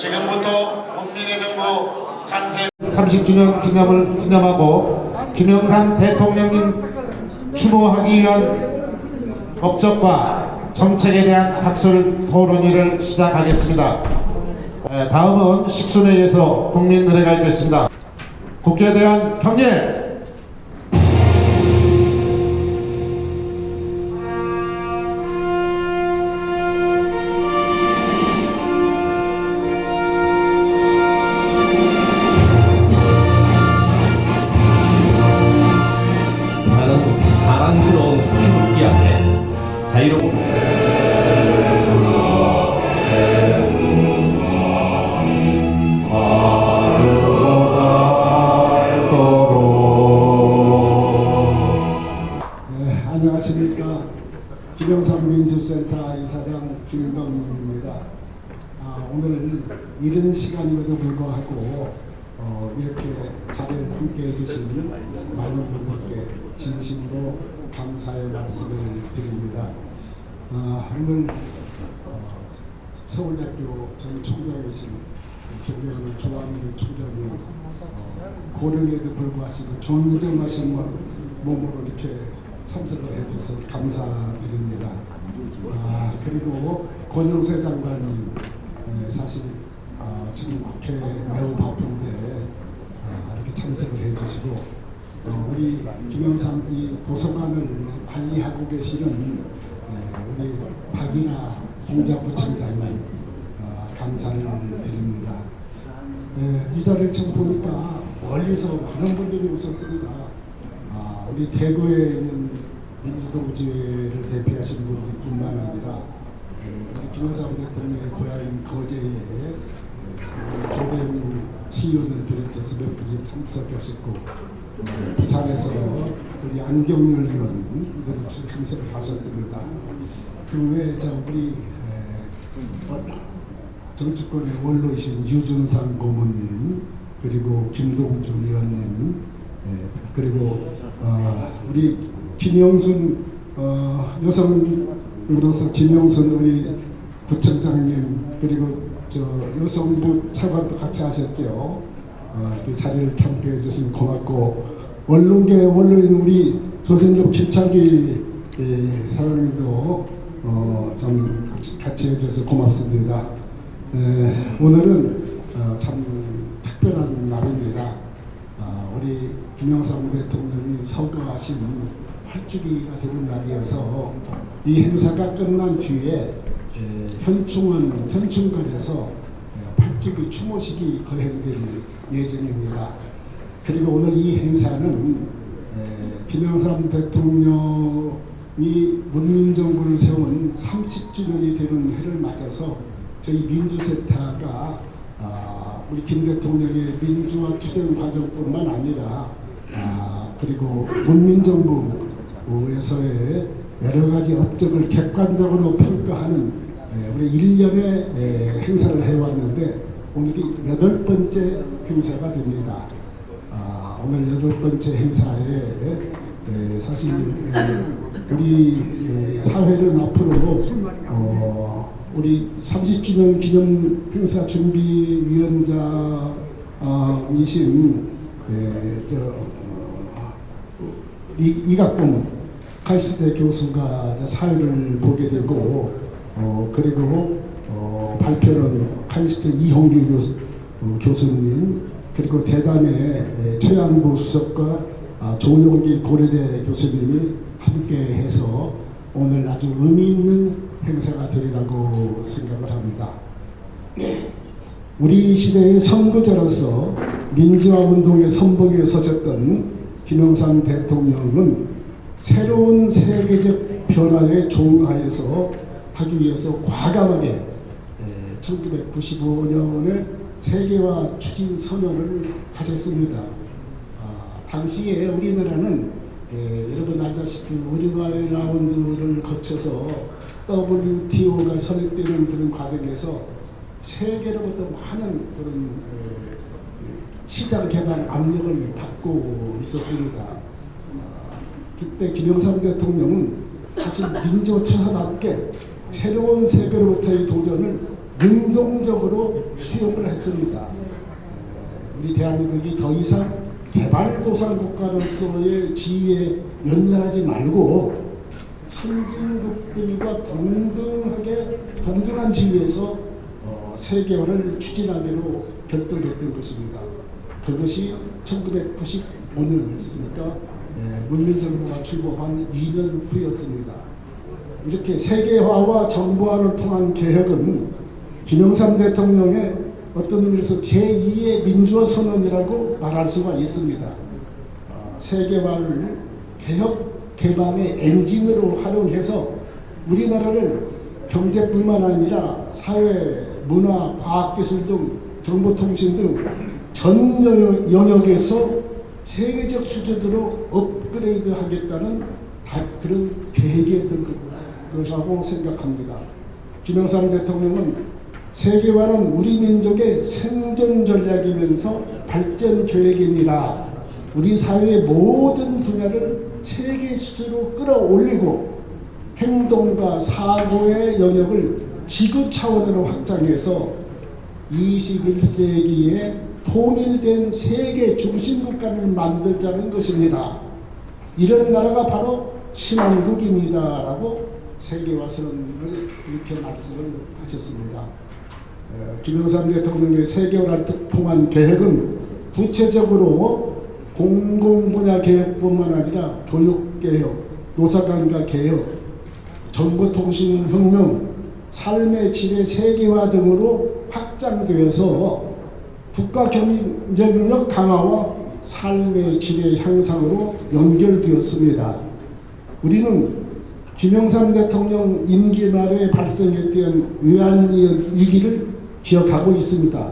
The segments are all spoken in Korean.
지금부터 국민의 정부 탄생 30주년 기념을 기념하고 김영삼 대통령님 추모하기 위한 업적과 정책에 대한 학술 토론회를 시작하겠습니다. 다음은 식순회에서 국민들에게 알겠습니다. 국회에 대한 경례. 자랑스러운 태극기 앞에 자유로운 안녕하십니까. 김영삼 민주센터 이사장 김동윤입니다. 오늘 이른 시간임에도 불구하고 이렇게 자리를 함께 해주신 많은 분들께 진심으로 감사의 말씀을 드립니다. 오늘 서울대학교 전 총장이신 조경희 조항희 총장이 고령에도 불구하시고 정정하신 몸으로 이렇게 참석을 해주셔서 감사드립니다. 그리고 권영세 장관이 사실 지금 국회 매우 바쁜데 이렇게 참석을 해주시고 우리 김영삼 이 도서관을 관리하고 계시는 우리 박인하 공자부총장님 감사를 드립니다. 이 자리를 처음 보니까 멀리서 많은 분들이 오셨습니다. 우리 대구에 있는 민주동지를 대표하시는 분들뿐만 아니라 우리 김영삼 대통령의 고향인 거제에 조대문 시의원을 비롯해서 몇 분이 참석하셨고 부산에서 우리 안경률 의원들이 참석을 하셨습니다. 그 외에 우리 정치권의 원로이신 유준상 고문님, 그리고 김동주 의원님, 그리고 우리 김영순 여성으로서 김영순 우리 구청장님, 그리고 여성부 차관도 같이 하셨죠. 그 자리를 참석해 주신 고맙고, 언론계 원로인 우리 조선족 김창기 사장님도 참 같이 해줘서 고맙습니다. 오늘은 참 특별한 날입니다. 우리 김영삼 대통령이 서거하신 8주기가 되는 날이어서 이 행사가 끝난 뒤에 현충원에서 8주기 추모식이 거행될 예정입니다. 그리고 오늘 이 행사는 김영삼 대통령이 문민정부를 세운 30주년이 되는 해를 맞아서 저희 민주센터가 우리 김 대통령의 민주화 투쟁 과정뿐만 아니라 그리고 문민정부에서의 여러 가지 업적을 객관적으로 평가하는 우리 1년의 행사를 해왔는데 오늘이 8번째 행사가 됩니다. 오늘 8번째 행사에 사실 우리 사회는 앞으로 우리 30주년 기념 행사 준비위원장이신 이각봉 카이스트 교수가 사회를 보게 되고 그리고 발표는 카이스트 이홍규 교수님, 그리고 대담의 최양부 수석과 조용기 고려대 교수님이 함께 해서 오늘 아주 의미 있는 행사가 되리라고 생각을 합니다. 우리 시대의 선구자로서 민주화 운동의 선봉에 서셨던 김영삼 대통령은 새로운 세계적 변화에 조응하여서 하기 위해서 과감하게 1995년에 세계화 추진 선언을 하셨습니다. 당시에 우리나라는 여러분 알다시피 우루과이 라운드를 거쳐서 WTO가 설립되는 그런 과정에서 세계로부터 많은 그런 시장 개발 압력을 받고 있었습니다. 그때 김영삼 대통령은 사실 민주투사답게 새로운 세계로부터의 도전을 능동적으로 수용을 했습니다. 우리 대한민국이 더 이상 개발도상국가로서의 지위에 연연하지 말고 선진국들과 동등한 지위에서 세계화를 추진하기로 결정했던 것입니다. 그것이 1995년이었으니까 문민정부가 출범한 2년 후였습니다. 이렇게 세계화와 정부화를 통한 개혁은 김영삼 대통령의 어떤 의미에서 제2의 민주화 선언이라고 말할 수가 있습니다. 세계화를 개혁 개방의 엔진으로 활용해서 우리나라를 경제뿐만 아니라 사회, 문화, 과학기술 등 정보통신 등 전 영역에서 세계적 수준으로 업그레이드하겠다는 그런 계획이었던 것이라고 생각합니다. 김영삼 대통령은 세계화는 우리 민족의 생존 전략이면서 발전 계획입니다. 우리 사회의 모든 분야를 세계 수준으로 끌어올리고 행동과 사고의 영역을 지구 차원으로 확장해서 21세기에 통일된 세계 중심 국가를 만들자는 것입니다. 이런 나라가 바로 신한국입니다라고 세계화 선언을 이렇게 말씀을 하셨습니다. 김영삼 대통령의 세계화를 통한 계획은 구체적으로 공공분야 개혁뿐만 아니라 교육개혁, 노사관과 개혁, 정보통신혁명, 삶의 질의 세계화 등으로 확장되어서 국가 경쟁력 강화와 삶의 질의 향상으로 연결되었습니다. 우리는 김영삼 대통령 임기 말에 발생했던 외환위기를 기억하고 있습니다.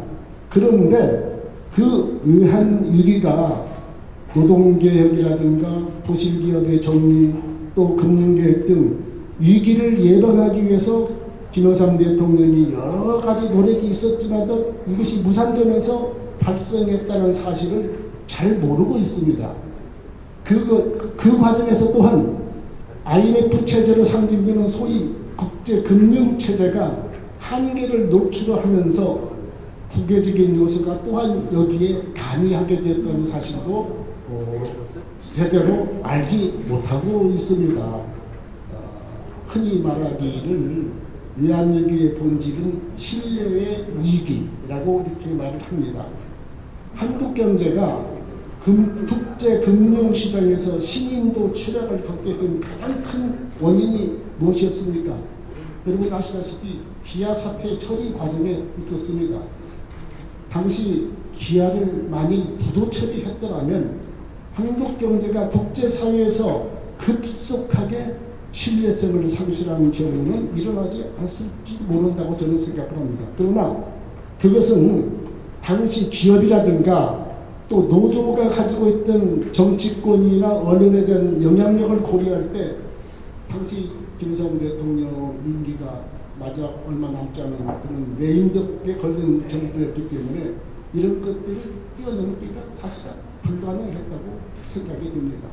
그런데 그 외환위기가 노동개혁이라든가 부실기업의 정리, 또 금융개혁 등 위기를 예방하기 위해서 김영삼 대통령이 여러 가지 노력이 있었지만도 이것이 무산되면서 발생했다는 사실을 잘 모르고 있습니다. 그 과정에서 또한 IMF 체제로 상징되는 소위 국제금융체제가 한계를 노출하면서 국외적인 요소가 또한 여기에 간이하게 됐다는 사실도 제대로 알지 못하고 있습니다. 흔히 말하기를 외환위기의 본질은 신뢰의 위기라고 이렇게 말을 합니다. 한국 경제가 국제금융시장에서 신인도 추락을 겪게 된 가장 큰 원인이 무엇이었습니까? 여러분 아시다시피 기아 사태 처리 과정에 있었습니다. 당시 기아를 만일 부도 처리했더라면 한국 경제가 국제사회에서 급속하게 신뢰성을 상실하는 경우는 일어나지 않을지 모른다고 저는 생각을 합니다. 그러나 그것은 당시 기업이라든가 또 노조가 가지고 있던 정치권이나 언론에 대한 영향력을 고려할 때 당시 김영삼 대통령 임기가 마저 얼마 남지 않은 그런 외인덕에 걸린 정부였기 때문에 이런 것들을 뛰어넘기가 사실상 불가능했다고 생각이 듭니다.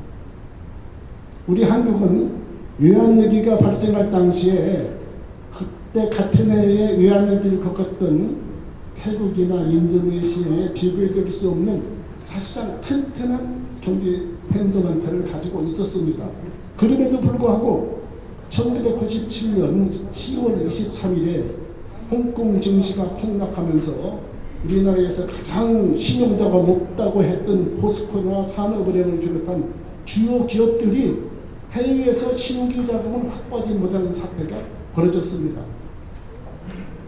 우리 한국은 외환위기가 발생할 당시에 그때 같은 해에 외환위기를 겪었던 태국이나 인도네시아에 비교될 수 없는 사실상 튼튼한 경제 펀더멘털을 가지고 있었습니다. 그럼에도 불구하고 1997년 10월 23일에 홍콩 증시가 폭락하면서 우리나라에서 가장 신용도가 높다고 했던 포스코나 산업은행을 비롯한 주요 기업들이 해외에서 신규 자금을 확보하지 못하는 사태가 벌어졌습니다.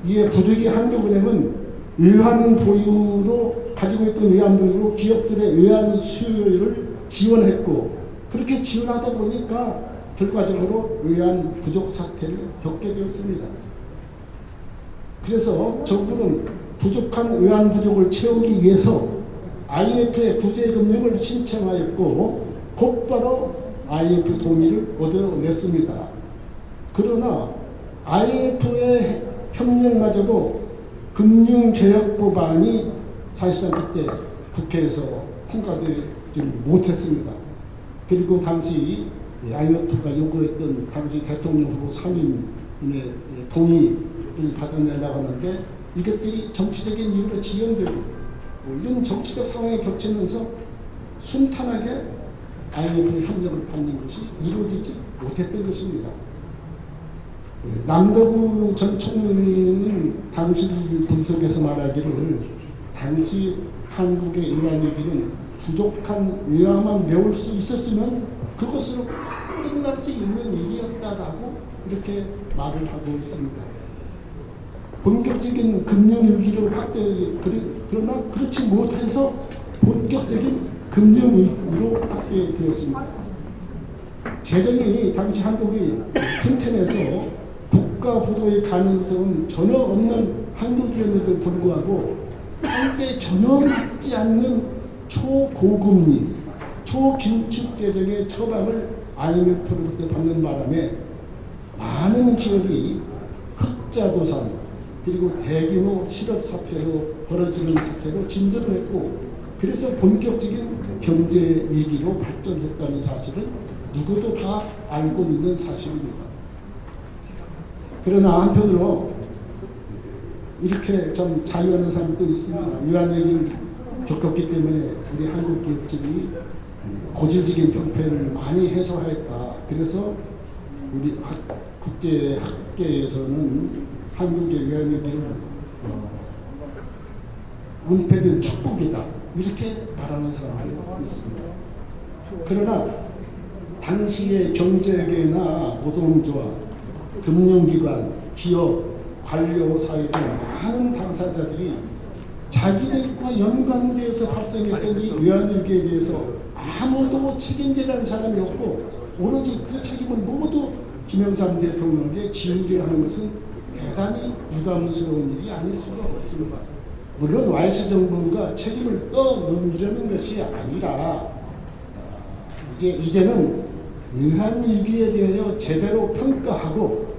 이에 부득이 한국은행은 외환 보유로 가지고 있던 외환 보유로 기업들의 외환 수요를 지원했고 그렇게 지원하다 보니까 결과적으로 외환 부족 사태를 겪게 되었습니다. 그래서 정부는 부족한 외환 부족을 채우기 위해서 IMF에 구제금융을 신청하였고 곧바로 IMF 동의를 얻어냈습니다. 그러나 IMF의 협력마저도 금융개혁법안이 사실상 그때 국회에서 통과되지 못했습니다. 그리고 당시 IMF가 요구했던 당시 대통령 후보 상임의 동의 교육을 받아내려고 하는데 이것들이 정치적인 이유로 지연되고 이런 정치적 상황에 겹치면서 순탄하게 IMF 협력을 받는 것이 이루어지지 못했던 것입니다. 남대구 전 총리는 당시 분석에서 말하기를 당시 한국의 외환위기는 부족한 외화만 메울 수 있었으면 그것으로 끝날 수 있는 일이었다라고 이렇게 말을 하고 있습니다. 본격적인 금융위기로 그러나 그렇지 못해서 본격적인 금융위기로 확대되었습니다. 재정이 당시 한국이 튼튼해서 국가 부도의 가능성은 전혀 없는 한국이었는데도 불구하고 한국에 전혀 맞지 않는 초고금리, 초긴축 재정의 처방을 IMF로부터 받는 바람에 많은 기업이 흑자도산 그리고 대규모 실업 사태로 벌어지는 사태로 진전을 했고 그래서 본격적인 경제 위기로 발전했다는 사실은 누구도 다 알고 있는 사실입니다. 그러나 한편으로 이렇게 좀 자유하는 사람도 있습니다. 외환위기를 겪었기 때문에 우리 한국 기업들이 고질적인 병폐를 많이 해소했다. 그래서 우리 국제 학계에서는 한국의 외환위기를 은폐된 축복이다. 이렇게 말하는 사람들이 있습니다. 그러나 당시의 경제계나 노동조합, 금융기관, 기업, 관료 사회 등 많은 당사자들이 자기들과 연관되어서 발생했던 이 외환위기에 대해서 아무도 책임지라는 사람이 없고 오로지 그 책임을 모두 김영삼 대통령에게 지우려 하는 것은 대단히 유감스러운 일이 아닐 수가 없습니다. 물론 YS 정부가 책임을 떠넘기려는 것이 아니라 이제는 외환위기에 대하여 제대로 평가하고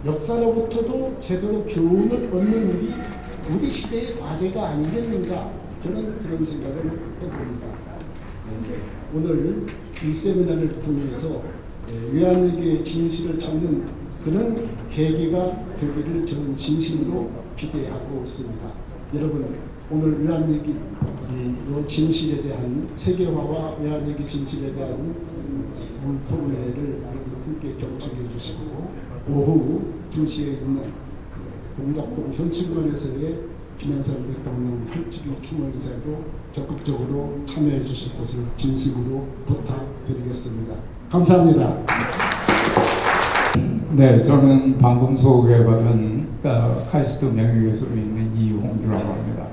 역사로부터도 제대로 교훈을 얻는 일이 우리 시대의 과제가 아니겠는가 저는 그런 생각을 해봅니다. 오늘 이 세미나를 통해서 외환위기의 진실을 찾는 그런 계기가 되기를 저는 진심으로 기대하고 있습니다. 여러분 오늘 외환위기 진실에 대한 세계화와 외환위기 진실에 대한 토론회를 여러분 함께 경청해 주시고 오후 2시에 있는 동작동 현충관에서의 김영삼 대통령 혈축이 추모행사에도 적극적으로 참여해 주실 것을 진심으로 부탁드리겠습니다. 감사합니다. 네, 저는 방금 소개받은 카이스트 명예교수로 있는 이홍규라고 합니다.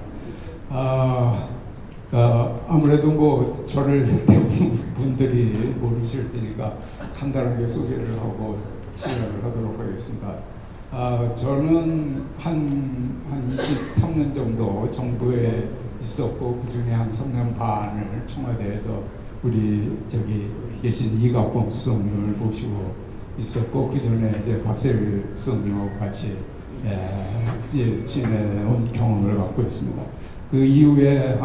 아무래도 뭐 저를 대부분 분들이 모르실 테니까 간단하게 소개를 하고 시작을 하도록 하겠습니다. 저는 한 23년 정도 정부에 있었고 그중에 한 3년 반을 청와대에서 우리 저기 계신 이갑봉 수석님을 모시고 있었고 그 전에 이제 박세일 수석님하고 같이 이제 지내온 경험을 갖고 있습니다. 그 이후에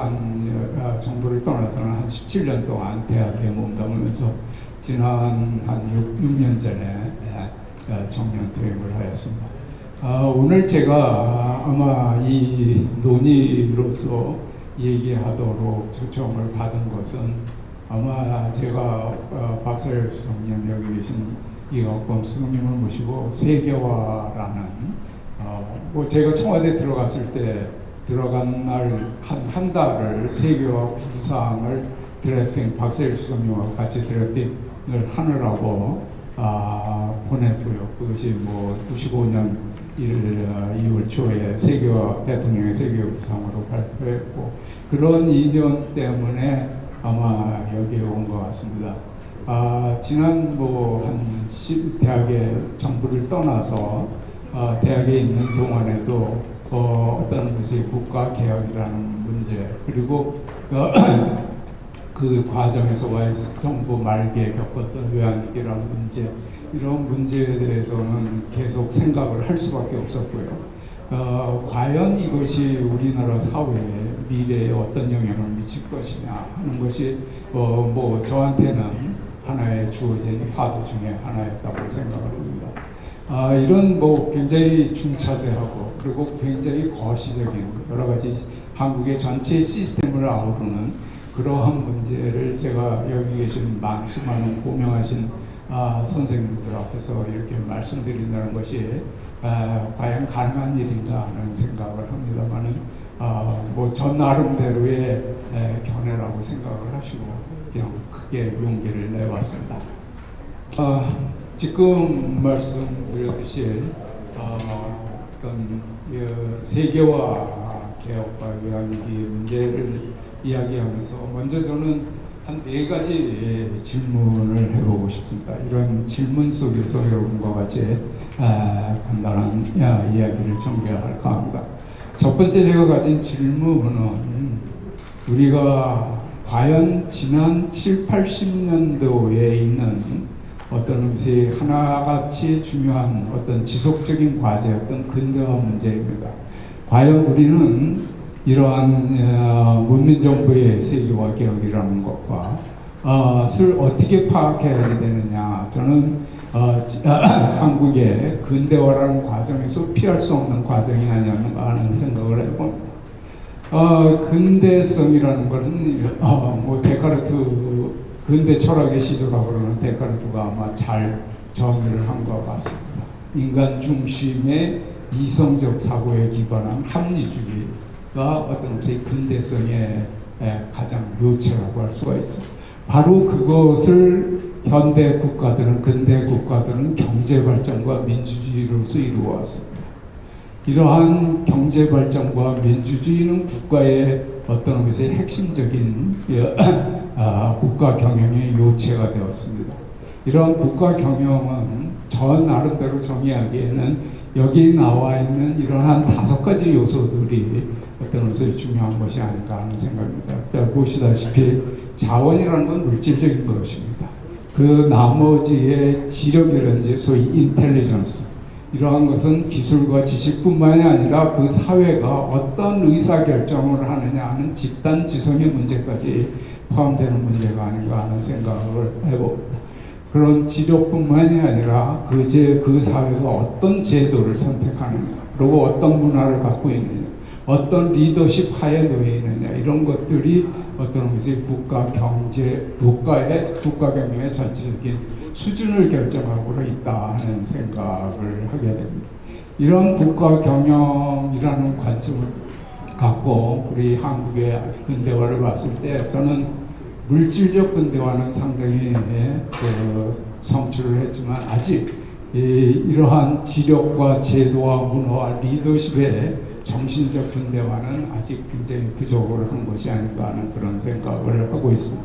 정부를 떠나서는 한 17년 동안 대학에 몸담으면서 지난 한 6년 전에 정년 퇴임을 하였습니다. 오늘 제가 아마 이 논의로서 얘기하도록 초청을 받은 것은 아마 제가 박세일 수석님 여기 계신 이갑봉 수석님을 모시고 세계화라는 뭐 제가 청와대 들어갔을 때 들어간 날 한 달을 세계화 구상을 드래프팅 박세일 수석님하고 같이 드래프팅을 하느라고 보냈고요. 그것이 뭐 95년 2월 초에 대통령의 세계화 구상으로 발표했고 그런 인연 때문에 아마 여기에 온 것 같습니다. 지난 대학에 정부를 떠나서 대학에 있는 동안에도 어떤 것이 국가 개혁이라는 문제 그리고 그 과정에서 YS 정부 말기에 겪었던 외환위기라는 문제 이런 문제에 대해서는 계속 생각을 할 수밖에 없었고요. 과연 이것이 우리나라 사회에 미래에 어떤 영향을 미칠 것이냐 하는 것이 저한테는 하나의 주어진 화두 중에 하나였다고 생각을 합니다. 이런 뭐 굉장히 중차대하고 그리고 굉장히 거시적인 여러 가지 한국의 전체 시스템을 아우르는 그러한 문제를 제가 여기 계신 수많은 고명하신 선생님들 앞에서 이렇게 말씀드린다는 것이 과연 가능한 일인가 하는 생각을 합니다만은 뭐 전 나름대로의 견해라고 생각을 하시고 그냥 크게 용기를 내봤습니다. 지금 말씀드렸듯이 어떤 세계화 개혁과 위안기 문제를 이야기하면서 먼저 저는 한 4가지 질문을 해보고 싶습니다. 이런 질문 속에서 여러분과 같이 간단한 이야기를 전개할까 합니다. 첫 번째 제가 가진 질문은 우리가 과연 지난 7, 80년도에 있는 어떤 것이 하나같이 중요한 어떤 지속적인 과제였던 근대화 문제입니다. 과연 우리는 이러한 문민정부의 세계화 개혁이라는 것과 를 어떻게 파악해야 되느냐. 저는 한국의 근대화라는 과정에서 피할 수 없는 과정이 아니었는가 하는 생각을 해봅니다. 근대성이라는 것은 뭐 데카르트 근대 철학의 시조라고 그러는 데카르트가 아마 잘 정의를 한 것 같습니다. 인간 중심의 이성적 사고에 기반한 합리주의가 어떤 근대성의 가장 묘체라고 할 수가 있습니다. 바로 그것을 현대 국가들은 근대 국가들은 경제 발전과 민주주의로서 이루어왔습니다. 이러한 경제 발전과 민주주의는 국가의 어떤 것의 핵심적인 국가 경영의 요체가 되었습니다. 이러한 국가 경영은 저 나름대로 정의하기에는 여기 나와 있는 이러한 5가지 요소들이 어떤 것이 중요한 것이 아닌가 하는 생각입니다. 보시다시피 자원이라는 건 물질적인 것입니다. 그 나머지의 지력이라든지 소위 인텔리전스 이러한 것은 기술과 지식뿐만이 아니라 그 사회가 어떤 의사결정을 하느냐 하는 집단 지성의 문제까지 포함되는 문제가 아닌가 하는 생각을 해봅니다. 그런 지력뿐만이 아니라 그 사회가 어떤 제도를 선택하느냐, 그리고 어떤 문화를 갖고 있느냐, 어떤 리더십 하에 놓여 있느냐, 이런 것들이 어떤 것이 국가의 국가 경영의 전체적인 수준을 결정하고 있다 하는 생각을 하게 됩니다. 이런 국가 경영이라는 관점을 갖고 우리 한국의 근대화를 봤을 때 저는 물질적 근대화는 상당히 성취를 했지만 아직 이러한 지력과 제도와 문화와 리더십의 정신적 근대화는 아직 굉장히 부족을 한 것이 아닌가 하는 그런 생각을 하고 있습니다.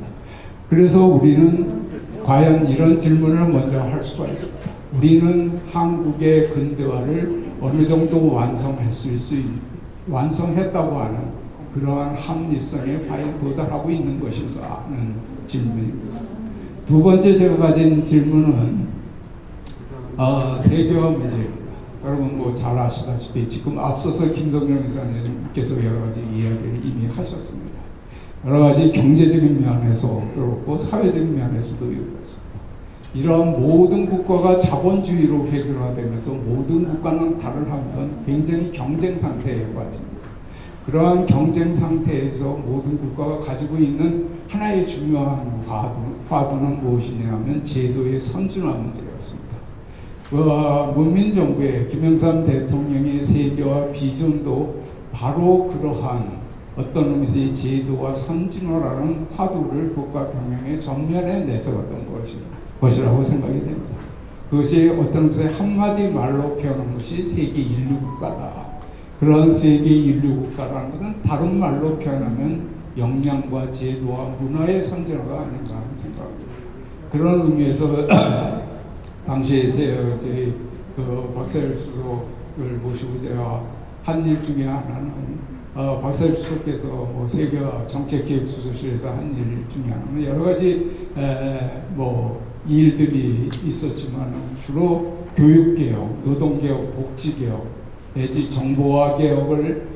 그래서 우리는 과연 이런 질문을 먼저 할 수가 있습니다. 우리는 한국의 근대화를 어느 정도 완성했다고 하는 그러한 합리성에 과연 도달하고 있는 것인가 하는 질문입니다. 두 번째 제가 가진 질문은 세계화 문제입니다. 여러분 뭐 잘 아시다시피 지금 앞서서 김동영 이사님께서 여러 가지 이야기를 이미 하셨습니다. 여러 가지 경제적인 면에서 그렇고 사회적인 면에서도 그렇습니다. 이런 모든 국가가 자본주의로 획일화되면서 모든 국가는 다를 하면 굉장히 경쟁 상태에 빠집니다. 그러한 경쟁 상태에서 모든 국가가 가지고 있는 하나의 중요한 화두는 무엇이냐면 제도의 선진화 문제였습니다. 문민정부의 김영삼 대통령의 세계화 비전도 바로 그러한 어떤 의미의 제도와 선진화라는 화두를 국가 경영의 전면에 내세웠던 것이라고 생각이 됩니다. 그것이 어떤 것의 한마디 말로 표현한 것이 세계 인류 국가다. 그런 세계 인류 국가라는 것은 다른 말로 표현하면 역량과 제도와 문화의 선진화가 아닌가 하는 생각입니다. 그런 의미에서 당시에 저희 박사일 수석을 모시고 제가 한 일 중에 하나는 박사일 수석께서 뭐 세계화 정책기획수석실에서 한 일 중에 하나는 여러 가지 뭐 일들이 있었지만 주로 교육개혁, 노동개혁, 복지개혁 내지 정보화 개혁을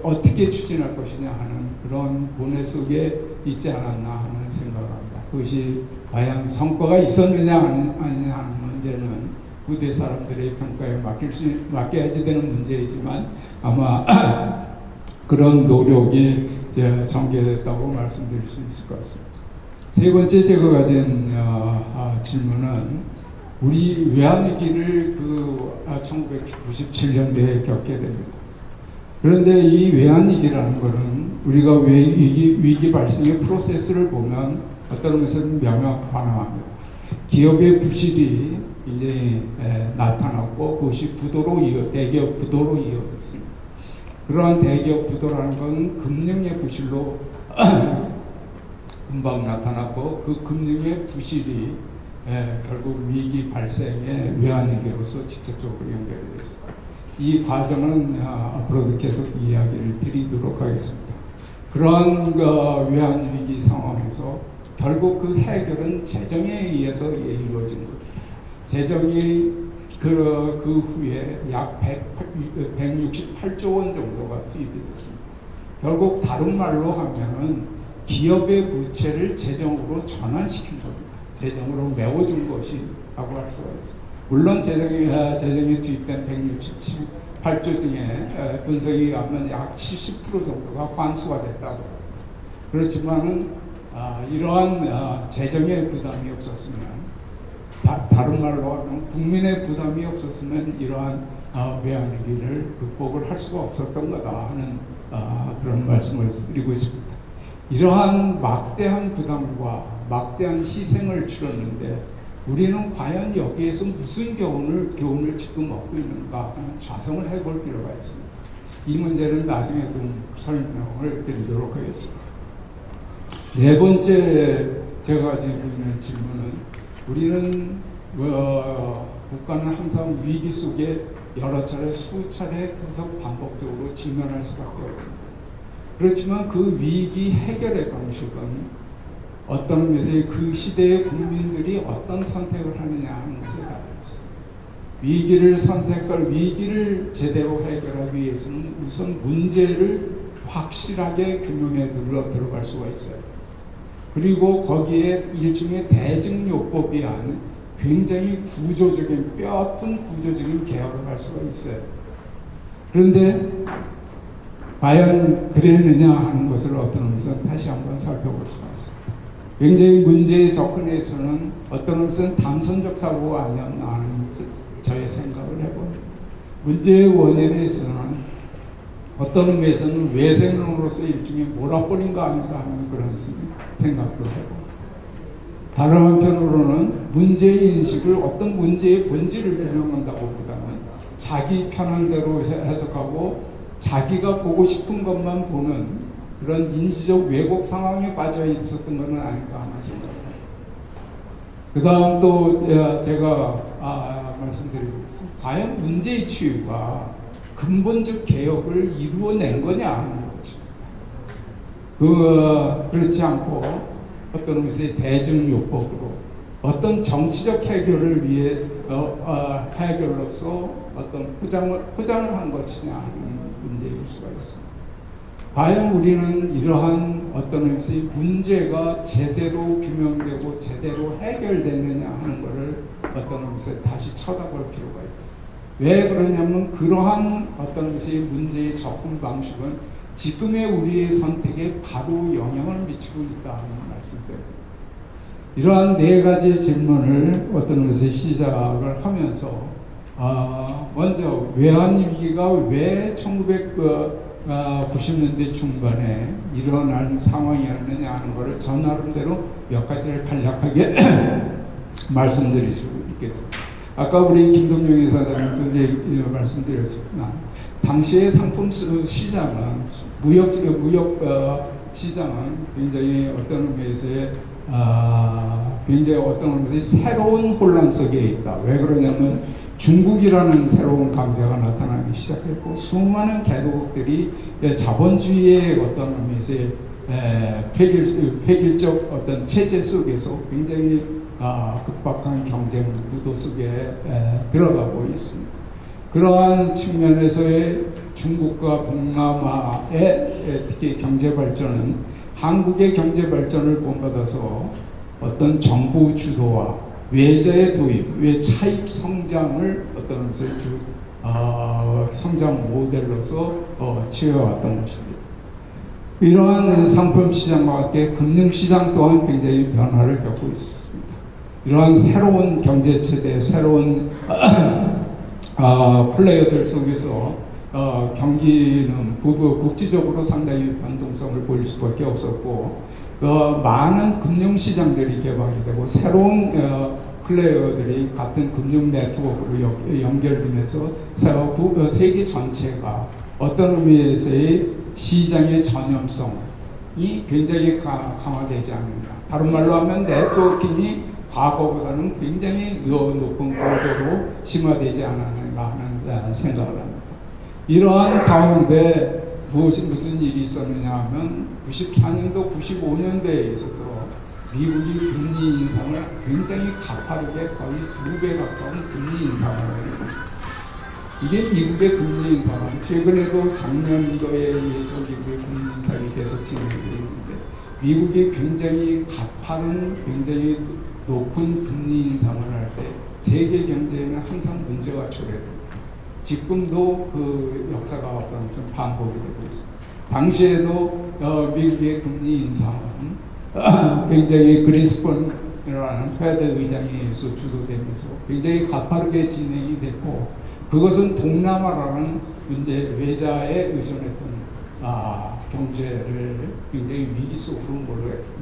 어떻게 추진할 것이냐 하는 그런 고뇌 속에 있지 않았나 하는 생각을 합니다. 그것이 과연 성과가 있었느냐 아니냐 하는 문제는 부대 사람들의 평가에 맡겨야지 되는 문제이지만 아마 그런 노력이 이제 전개됐다고 말씀드릴 수 있을 것 같습니다. 세 번째 제가 가진 질문은 우리 외환위기를 1997년도에 겪게 됩니다. 그런데 이 외환위기라는 것은 우리가 위기 발생의 프로세스를 보면 어떤 것은 명확합니다. 기업의 부실이 이제 나타났고 그것이 대기업 부도로 이어졌습니다. 그러한 대기업 부도라는 것은 금융의 부실로 금방 나타났고 그 금융의 부실이 결국 위기 발생의 외환위기로서 직접적으로 연결이 됐습니다. 이 과정은 앞으로도 계속 이야기를 드리도록 하겠습니다. 그러한 외환위기 상황에서 결국 그 해결은 재정에 의해서 이루어진 겁니다. 재정이 그 후에 약 168조 원 정도가 투입이 됐습니다. 결국 다른 말로 하면은 기업의 부채를 재정으로 전환시킨 겁니다. 재정으로 메워준 것이라고 할 수가 있죠. 물론 재정에 투입된 168조 중에 분석이 하면 약 70% 정도가 환수가 됐다고. 그렇지만은 이러한 재정의 부담이 없었으면 다른 말로 하면 국민의 부담이 없었으면 이러한 외환위기를 극복을 할 수가 없었던 거다 하는 그런 말씀을 드리고 있습니다. 이러한 막대한 부담과 막대한 희생을 치렀는데 우리는 과연 여기에서 무슨 교훈을 지금 얻고 있는가 하는 자성을 해볼 필요가 있습니다. 이 문제는 나중에 좀 설명을 드리도록 하겠습니다. 네 번째 제가 가지고 있는 질문은 우리는 국가는 항상 위기 속에 여러 차례 수차례 계속 반복적으로 직면할 수밖에 없습니다. 그렇지만 그 위기 해결의 방식은 어떤 의미에서 그 시대의 국민들이 어떤 선택을 하느냐 하는 것에 달려 있습니다. 위기를 제대로 해결하기 위해서는 우선 문제를 확실하게 규명에 들어갈 수가 있어요. 그리고 거기에 일종의 대증요법이 아닌 굉장히 구조적인 뼈아픈 구조적인 개혁을 할 수가 있어요. 그런데 과연 그랬느냐 하는 것을 어떤 의미에서 다시 한번 살펴볼 수가 있습니다. 굉장히 문제에 접근해서는 어떤 의미에서는 담선적 사고가 아니었나 하는 것을 저의 생각을 해봅니다. 문제의 원인에서는 어떤 의미에서는 외생으로서 일종의 몰아버린 거 아닌가 하는 그런 생각도 해봅니다. 다른 한편으로는 문제의 인식을 어떤 문제의 본질을 규명한다고 보다는 자기 편한 대로 해석하고 자기가 보고 싶은 것만 보는 그런 인지적 왜곡 상황에 빠져 있었던 것은 아닌가 하는 생각을 합니다. 그 다음 또 제가 말씀드리고 있습니다. 과연 문제의 치유가 근본적 개혁을 이루어낸 거냐 하는 거죠. 그렇지 않고 어떤 의미의 대증요법으로 어떤 정치적 해결을 위해 해결로서 어떤 포장을 한 것이냐 하는 문제일 수가 있습니다. 과연 우리는 이러한 어떤 의미의 문제가 제대로 규명되고 제대로 해결됐느냐 하는 것을 어떤 의미에서 다시 쳐다볼 필요가 있다. 왜 그러냐면 그러한 어떤 의미의 문제의 접근 방식은 지금의 우리의 선택에 바로 영향을 미치고 있다는 말씀드립니다. 이러한 네 가지 질문을 어떤 의미에서 시작을 하면서 먼저 외환위기가 왜 1990년대 중반에 일어난 상황이었느냐 하는 것을 저 나름대로 몇 가지를 간략하게 말씀드릴 수 있겠습니다. 아까 우리 김동영 이사장님도 말씀드렸지만 당시의 상품 시장은 무역 시장은 굉장히 어떤 의미에서의 굉장히 어떤 의미에서 새로운 혼란 속에 있다. 왜 그러냐면 중국이라는 새로운 강자가 나타나기 시작했고 수많은 개도국들이 자본주의의 어떤 의미에서의 획일적 어떤 체제 속에서 굉장히 급박한 경쟁 구도 속에 들어가고 있습니다. 그러한 측면에서의 중국과 동남아의 특히 경제 발전은 한국의 경제 발전을 본받아서 어떤 정부 주도와 외자의 도입, 외차입 성장을 어떤 것을 성장 모델로서 취해왔던 것입니다. 이러한 상품 시장과 함께 금융 시장 또한 굉장히 변화를 겪고 있습니다. 이러한 새로운 경제 체대, 새로운 플레이어들 속에서 경기는 국지적으로 상당히 변동성을 보일 수밖에 없었고, 많은 금융 시장들이 개방이 되고 새로운 플레이어들이 같은 금융 네트워크로 연결되면서 세계 전체가 어떤 의미에서의 시장의 전염성이 굉장히 강화되지 않는가. 다른 말로 하면 네트워킹이 과거보다는 굉장히 높은 고도로 심화되지 않았는가 하는 생각을 합니다. 이러한 가운데 무슨 일이 있었느냐 하면 94년도, 95년대에 있어서 미국이 금리 인상을 굉장히 가파르게 거의 2배 가까운 금리 인상을 합니다. 이게 미국의 금리 인상은 최근에도 작년도에 의해서 미국의 금리 인상이 계속 진행되고 있는데, 미국이 굉장히 가파른, 굉장히 높은 금리 인상을 할 때 세계 경제에는 항상 문제가 초래됩니다. 지금도 그 역사가 어떤 좀 반복이 되고 있습니다. 당시에도 미국의 금리 인상은 굉장히 그린스펀이라는 페드 의장에 의해서 주도되면서 굉장히 가파르게 진행이 됐고, 그것은 동남아라는 문제 외자에 의존했던 경제를 굉장히 위기 속으로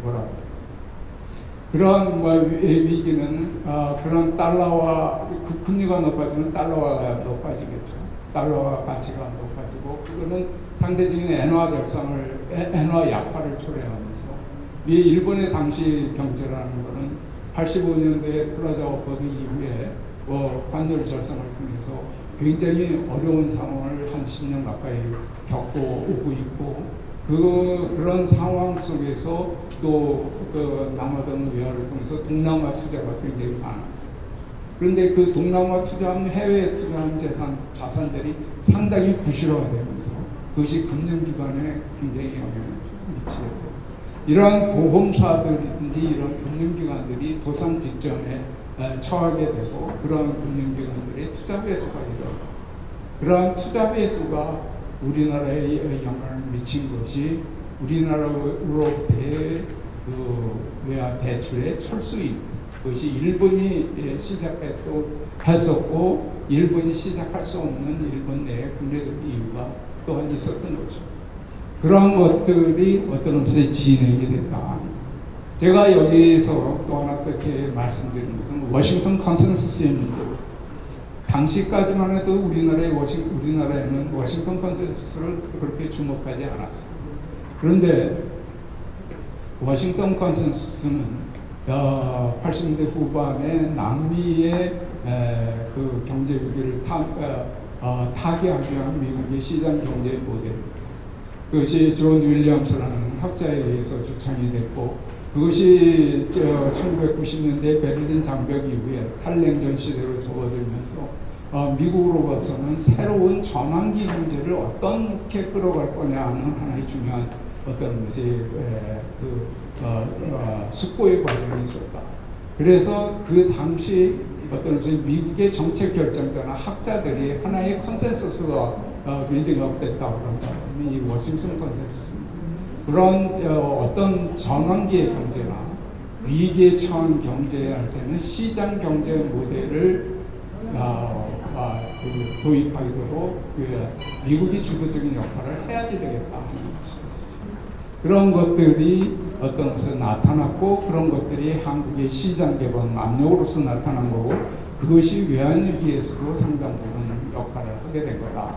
몰아갑니다. 그런 위기는 그런 달러와 금리가 높아지면 달러가 높아지겠죠. 달러와 가치가 높아지고, 그거는 상대적인 엔화 약화를 초래하면서 일본의 당시 경제라는 것은 85년도에 플라자 어퍼드 이후에 환율 절상을 통해서 굉장히 어려운 상황을 한 10년 가까이 겪고 오고 있고, 그런 상황 속에서 또 남아돈 외화를 통해서 동남아 투자가 굉장히 많았어요. 그런데 그 동남아 투자한 해외에 투자한 자산들이 상당히 구실화되면서 그것이 금융기관에 굉장히 영향을 미치고, 이러한 보험사들이든지 이런 금융기관들이 도산 직전에 처하게 되고, 그런 금융기관들의 투자 배수가 일어나고, 그러한 투자 배수가 우리나라에 영향을 미친 것이 우리나라로부터의 외화 대출의 철수입니다. 그것이 일본이 했었고, 일본이 시작할 수 없는 일본 내의 국내적 이유가 또한 있었던 거죠. 그러한 것들이 어떤 의미에서 진행이 됐다. 제가 여기서 또 하나 그렇게 말씀드리는 것은 워싱턴 컨센서스의 문제로, 당시까지만 해도 우리나라에는 워싱턴 컨센서스를 그렇게 주목하지 않았어요. 그런데 워싱턴 컨센서스는 80년대 후반에 남미의 그 경제 위기를 타개하기 위한 미국의 시장 경제 모델, 그것이 존 윌리엄스라는 학자에 의해서 주창이 됐고, 그것이 1990년대 베를린 장벽 이후에 탈냉전 시대로 접어들면서 미국으로 봐서는 새로운 전환기 경제를 어떻게 끌어갈 거냐 하는 하나의 중요한 어떤 것이 숙고의 과정이 있었다. 그래서 그 당시 어떤 것이 미국의 정책 결정자나 학자들이 하나의 컨센서스가 빌딩업 됐다고 그런다면 이 워싱턴 컨센서스입니다. 그런 어떤 전환기의 경제나 위기에 처한 경제에 할 때는 시장 경제 모델을 도입하도록 미국이 주도적인 역할을 해야지 되겠다 하는 것입니다. 그런 것들이 어떤 것에 나타났고, 그런 것들이 한국의 시장 개방 압력으로서 나타난 거고, 그것이 외환위기에서도 상당 부분 역할을 하게 된 거다.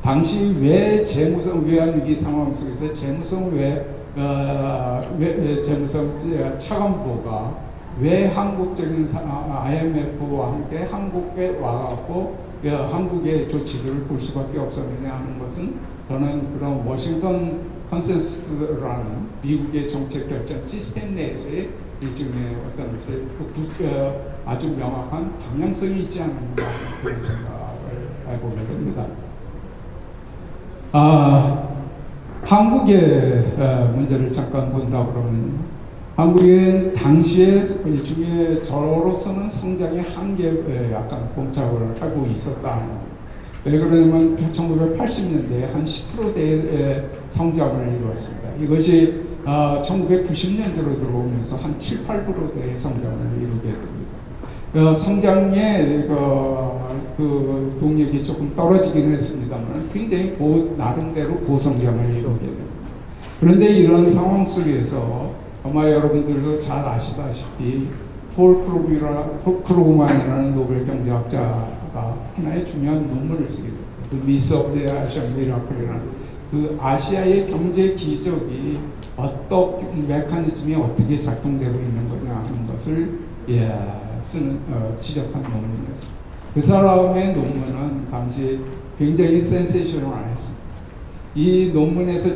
당시 외환위기 상황 속에서 재무성 차관보가 왜 한국적인 IMF와 함께 한국에 와갖고 한국의 조치들을 볼 수밖에 없었느냐 하는 것은, 저는 그런 워싱턴 컨센서스라는 미국의 정책 결정 시스템 내에서의 일종의 어떤 아주 명확한 방향성이 있지 않는가 그런 생각을 해보게 됩니다. 한국의 문제를 잠깐 본다 그러면 한국은 당시에 일종의 저로서는 성장의 한계에 약간 봉착을 하고 있었다. 왜 그러냐면 1980년대에 한 10%대의 성장을 이루었습니다. 이것이 1990년대로 들어오면서 한 7, 8%대의 성장을 이루게 됩니다. 성장의 그 동력이 조금 떨어지긴 했습니다만 굉장히 나름대로 고성장을 이루게 됩니다. 그런데 이런 상황 속에서 아마 여러분들도 잘 아시다시피 폴 크루그만이라는 노벨 경제학자가 하나의 중요한 논문을 쓰게 됩니다. 그 미스 오브 더 아시안 미라클이라는 그 아시아의 경제 기적이 어떤 메커니즘이 어떻게 작동되고 있는 거냐 하는 것을 지적한 논문이었습니다. 그 사람의 논문은 당시 굉장히 센세이셔널했습니다. 이 논문에서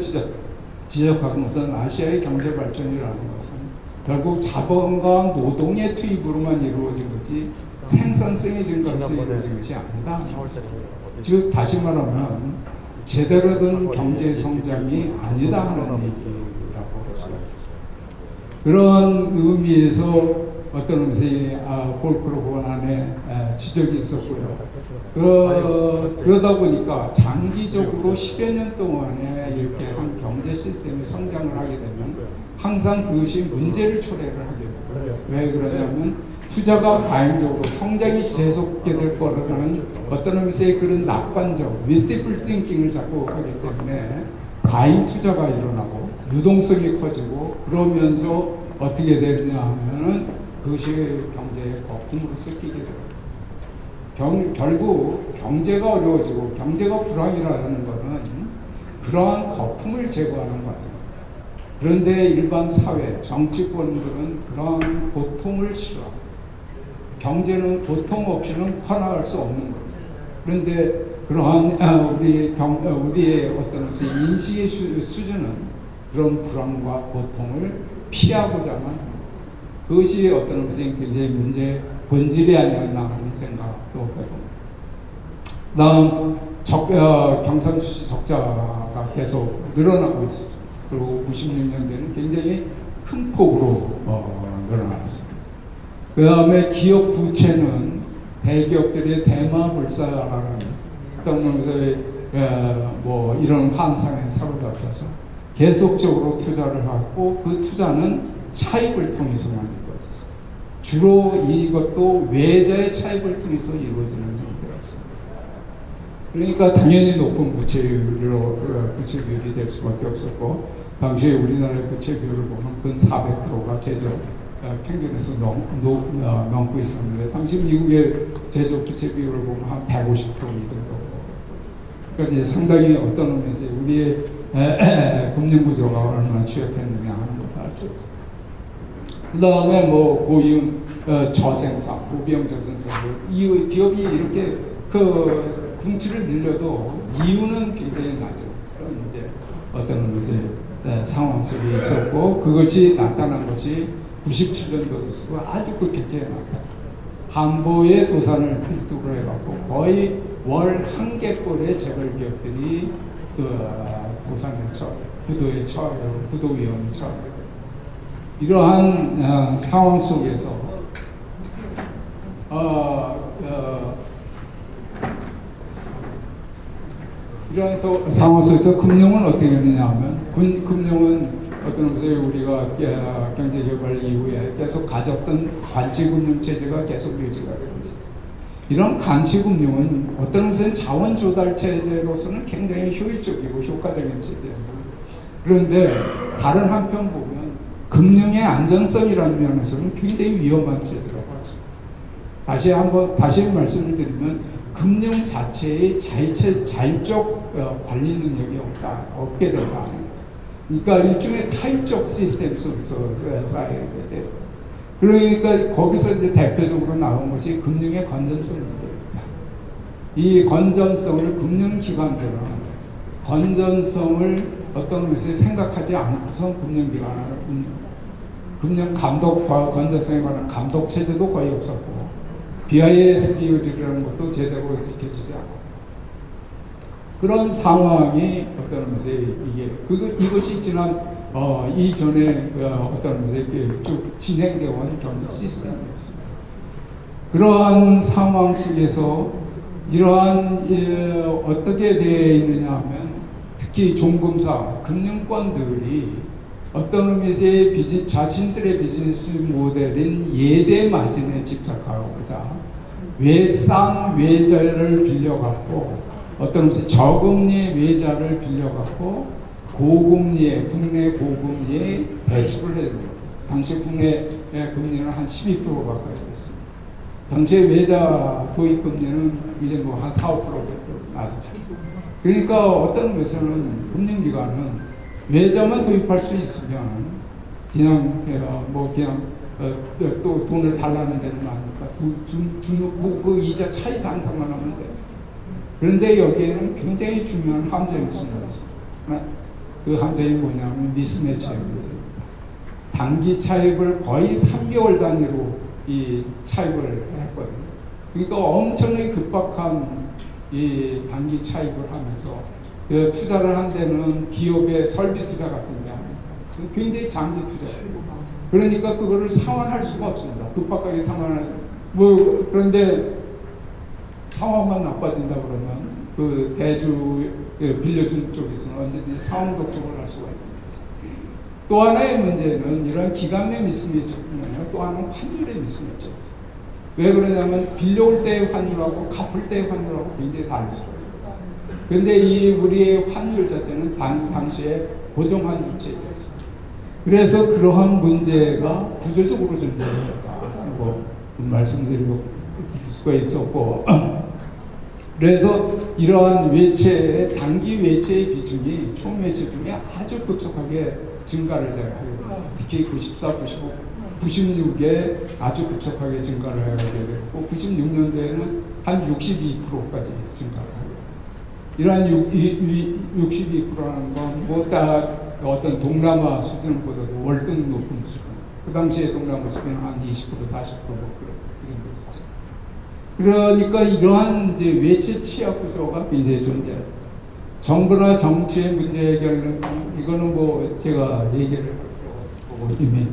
지적한 것은 아시아의 경제 발전이라는 것은 결국 자본과 노동의 투입으로만 이루어진 거지 생산성의 증가로서 이루어진 것이 아니다. 즉 다시 말하면 제대로 된 경제 성장이 아니다 하는 얘기라고 할 수가 있습니다. 그런 의미에서 어떤 의미에서 폴 크루그만의 지적이 있었고요. 그러다 보니까 장기적으로 10여 년 동안에 이렇게 한 경제 시스템이 성장을 하게 되면 항상 그것이 문제를 초래를 하게 돼요. 왜 그러냐면 투자가 과잉적으로 성장이 계속되게 될 거라는 어떤 의미에서의 그런 낙관적, 미스티플 띵킹을 자꾸 하기 때문에 과잉 투자가 일어나고 유동성이 커지고 그러면서 어떻게 되느냐 하면은 그것이 경제의 거품으로 섞이게 돼요. 결국 경제가 어려워지고 경제가 불황이라는 것은 그러한 거품을 제거하는 과정. 그런데 일반 사회, 정치권들은 그러한 고통을 싫어합니다. 경제는 고통 없이는 커나갈 수 없는 겁니다. 그런데 그러한 우리의 어떤 인식의 수준은 그런 불안과 고통을 피하고자 하는 그것이 어떤 굉장히 문제의 본질이 아니었나 하는 생각도 해봅니다. 다음 경상수지 적자가 계속 늘어나고 있습니다. 그리고 96년대는 굉장히 큰 폭으로 늘어났습니다. 그 다음에 기업 부채는 대기업들의 대마불사라는 어떤 뭐 이런 환상에 사로잡혀서 계속적으로 투자를 하고 그 투자는 차입을 통해서 만들어졌습니다. 주로 이것도 외자의 차입을 통해서 이루어지는 일이었습니다. 그러니까 당연히 높은 부채비율이 될 수밖에 없었고 당시에 우리나라의 부채비율을 보면 근 400%가 제조 평균에서 넘고 있었는데 당시 미국의 제조 부채 비율을 보면 한 150% 정도. 그러니까 이제 상당히 어떤 의미에서 우리의 금융 구조가 얼마나 취약했느냐 하는 것을 알 수 있습니다. 그 다음에 뭐 고이윤 저생산, 고비용 저생산, 이 기업이 이렇게 그 궁치를 늘려도 이유는 굉장히 낮죠. 그런 이제 어떤 의미에서 상황 속에 있었고 그것이 나타난 것이 97년도였고 아주 급격하게 나타났다. 한보의 도산을 필두로 해갖고 거의 월 1개꼴의 재벌 기업들이 그 도산에 부도 위험에 처하게 이러한 상황 속에서 이러한 상황 속에서 금융은 어떻게 했느냐 하면 금융은 어떤 것에 우리가 경제개발 이후에 계속 가졌던 관치금융 체제가 계속 유지가 되고 있습니다. 이런 관치금융은 어떤 것은 자원 조달 체제로서는 굉장히 효율적이고 효과적인 체제입니다. 그런데 다른 한편 보면 금융의 안전성이라는 면에서는 굉장히 위험한 체제라고 할 수 있습니다. 다시 말씀을 드리면 금융 자체의 자율적 관리 능력이 없게 된다. 그러니까 일종의 타입적 시스템 속에서 쌓여야 돼요. 그러니까 거기서 이제 대표적으로 나온 것이 금융의 건전성 문제입니다. 이 건전성을 금융기관들은 건전성을 어떤 것을 생각하지 않고선 금융 감독과 건전성에 관한 감독 체제도 거의 없었고 BISB라는 것도 제대로 지켜지지 않고 그런 상황이 어떤 것에 이것이 지난 이전에 어떤 쭉 진행되어 온 그런 시스템이었습니다. 그러한 상황 속에서 이러한 어떻게 되어 있느냐 하면 특히 종금사, 금융권들이 어떤 의미에서 자신들의 비즈니스 모델인 예대 마진에 집착하고자 싼 외자를 빌려갖고 어떤 의미에서 저금리 외자를 빌려갖고 고금리에 국내 고금리에 대출을 해요. 당시 국내 금리는 한 12% 가까이 됐습니다. 당시에 외자 도입 금리는 이제 뭐 한 4, 5% 나섰죠. 그러니까 어떤 의미에서는 금융기관은 외자만 도입할 수 있으면 그냥 또 돈을 달라는 데는 아니니까 그 이자 차이 상상만 하면 돼. 그런데 여기에는 굉장히 중요한 함정이 있습니다. 그 함정이 뭐냐면 미스매치의 문제입니다. 단기 차입을 거의 3개월 단위로 이 차입을 했거든요. 그러니까 엄청나게 급박한 이 단기 차입을 하면서 투자를 한 데는 기업의 설비 투자 같은 게 아닙니다. 굉장히 장기 투자예요. 그러니까 그거를 상환할 수가 없습니다. 급박하게 상환할 그런데 상황만 나빠진다 그러면 그 대주 빌려준 쪽에서는 언제든지 상황 독점을 할 수가 있습니다. 또 하나의 문제는 이런 기간 내 미스매치뿐만 또 하나는 환율의 미스매치였어요. 왜 그러냐면 빌려올 때의 환율하고 갚을 때의 환율하고 굉장히 다를 수가 있어요. 그런데 이 우리의 환율 자체는 당시에 고정 환율제였습니다. 그래서 그러한 문제가 구조적으로 존재했다고 말씀드리고 수가 있었고, 그래서 이러한 외채의 단기 외채의 비중이 총 외채 중에 아주 급속하게 증가를 해요. 특히 94, 95, 96에 아주 급속하게 증가를 하게 됐고 96년도에는 한 62%까지 증가를 하고 이러한 62%라는 건 뭐 어떤 동남아 수준보다도 월등 높은 수준. 그 당시에 동남아 수준은 한 20%, 40% 뭐 그 정도 수준. 그러니까 이러한 이제 외채 취약 구조가 굉장히 존재해요. 정부나 정치의 문제 해결은 이거는 뭐 제가 얘기를 하고 이미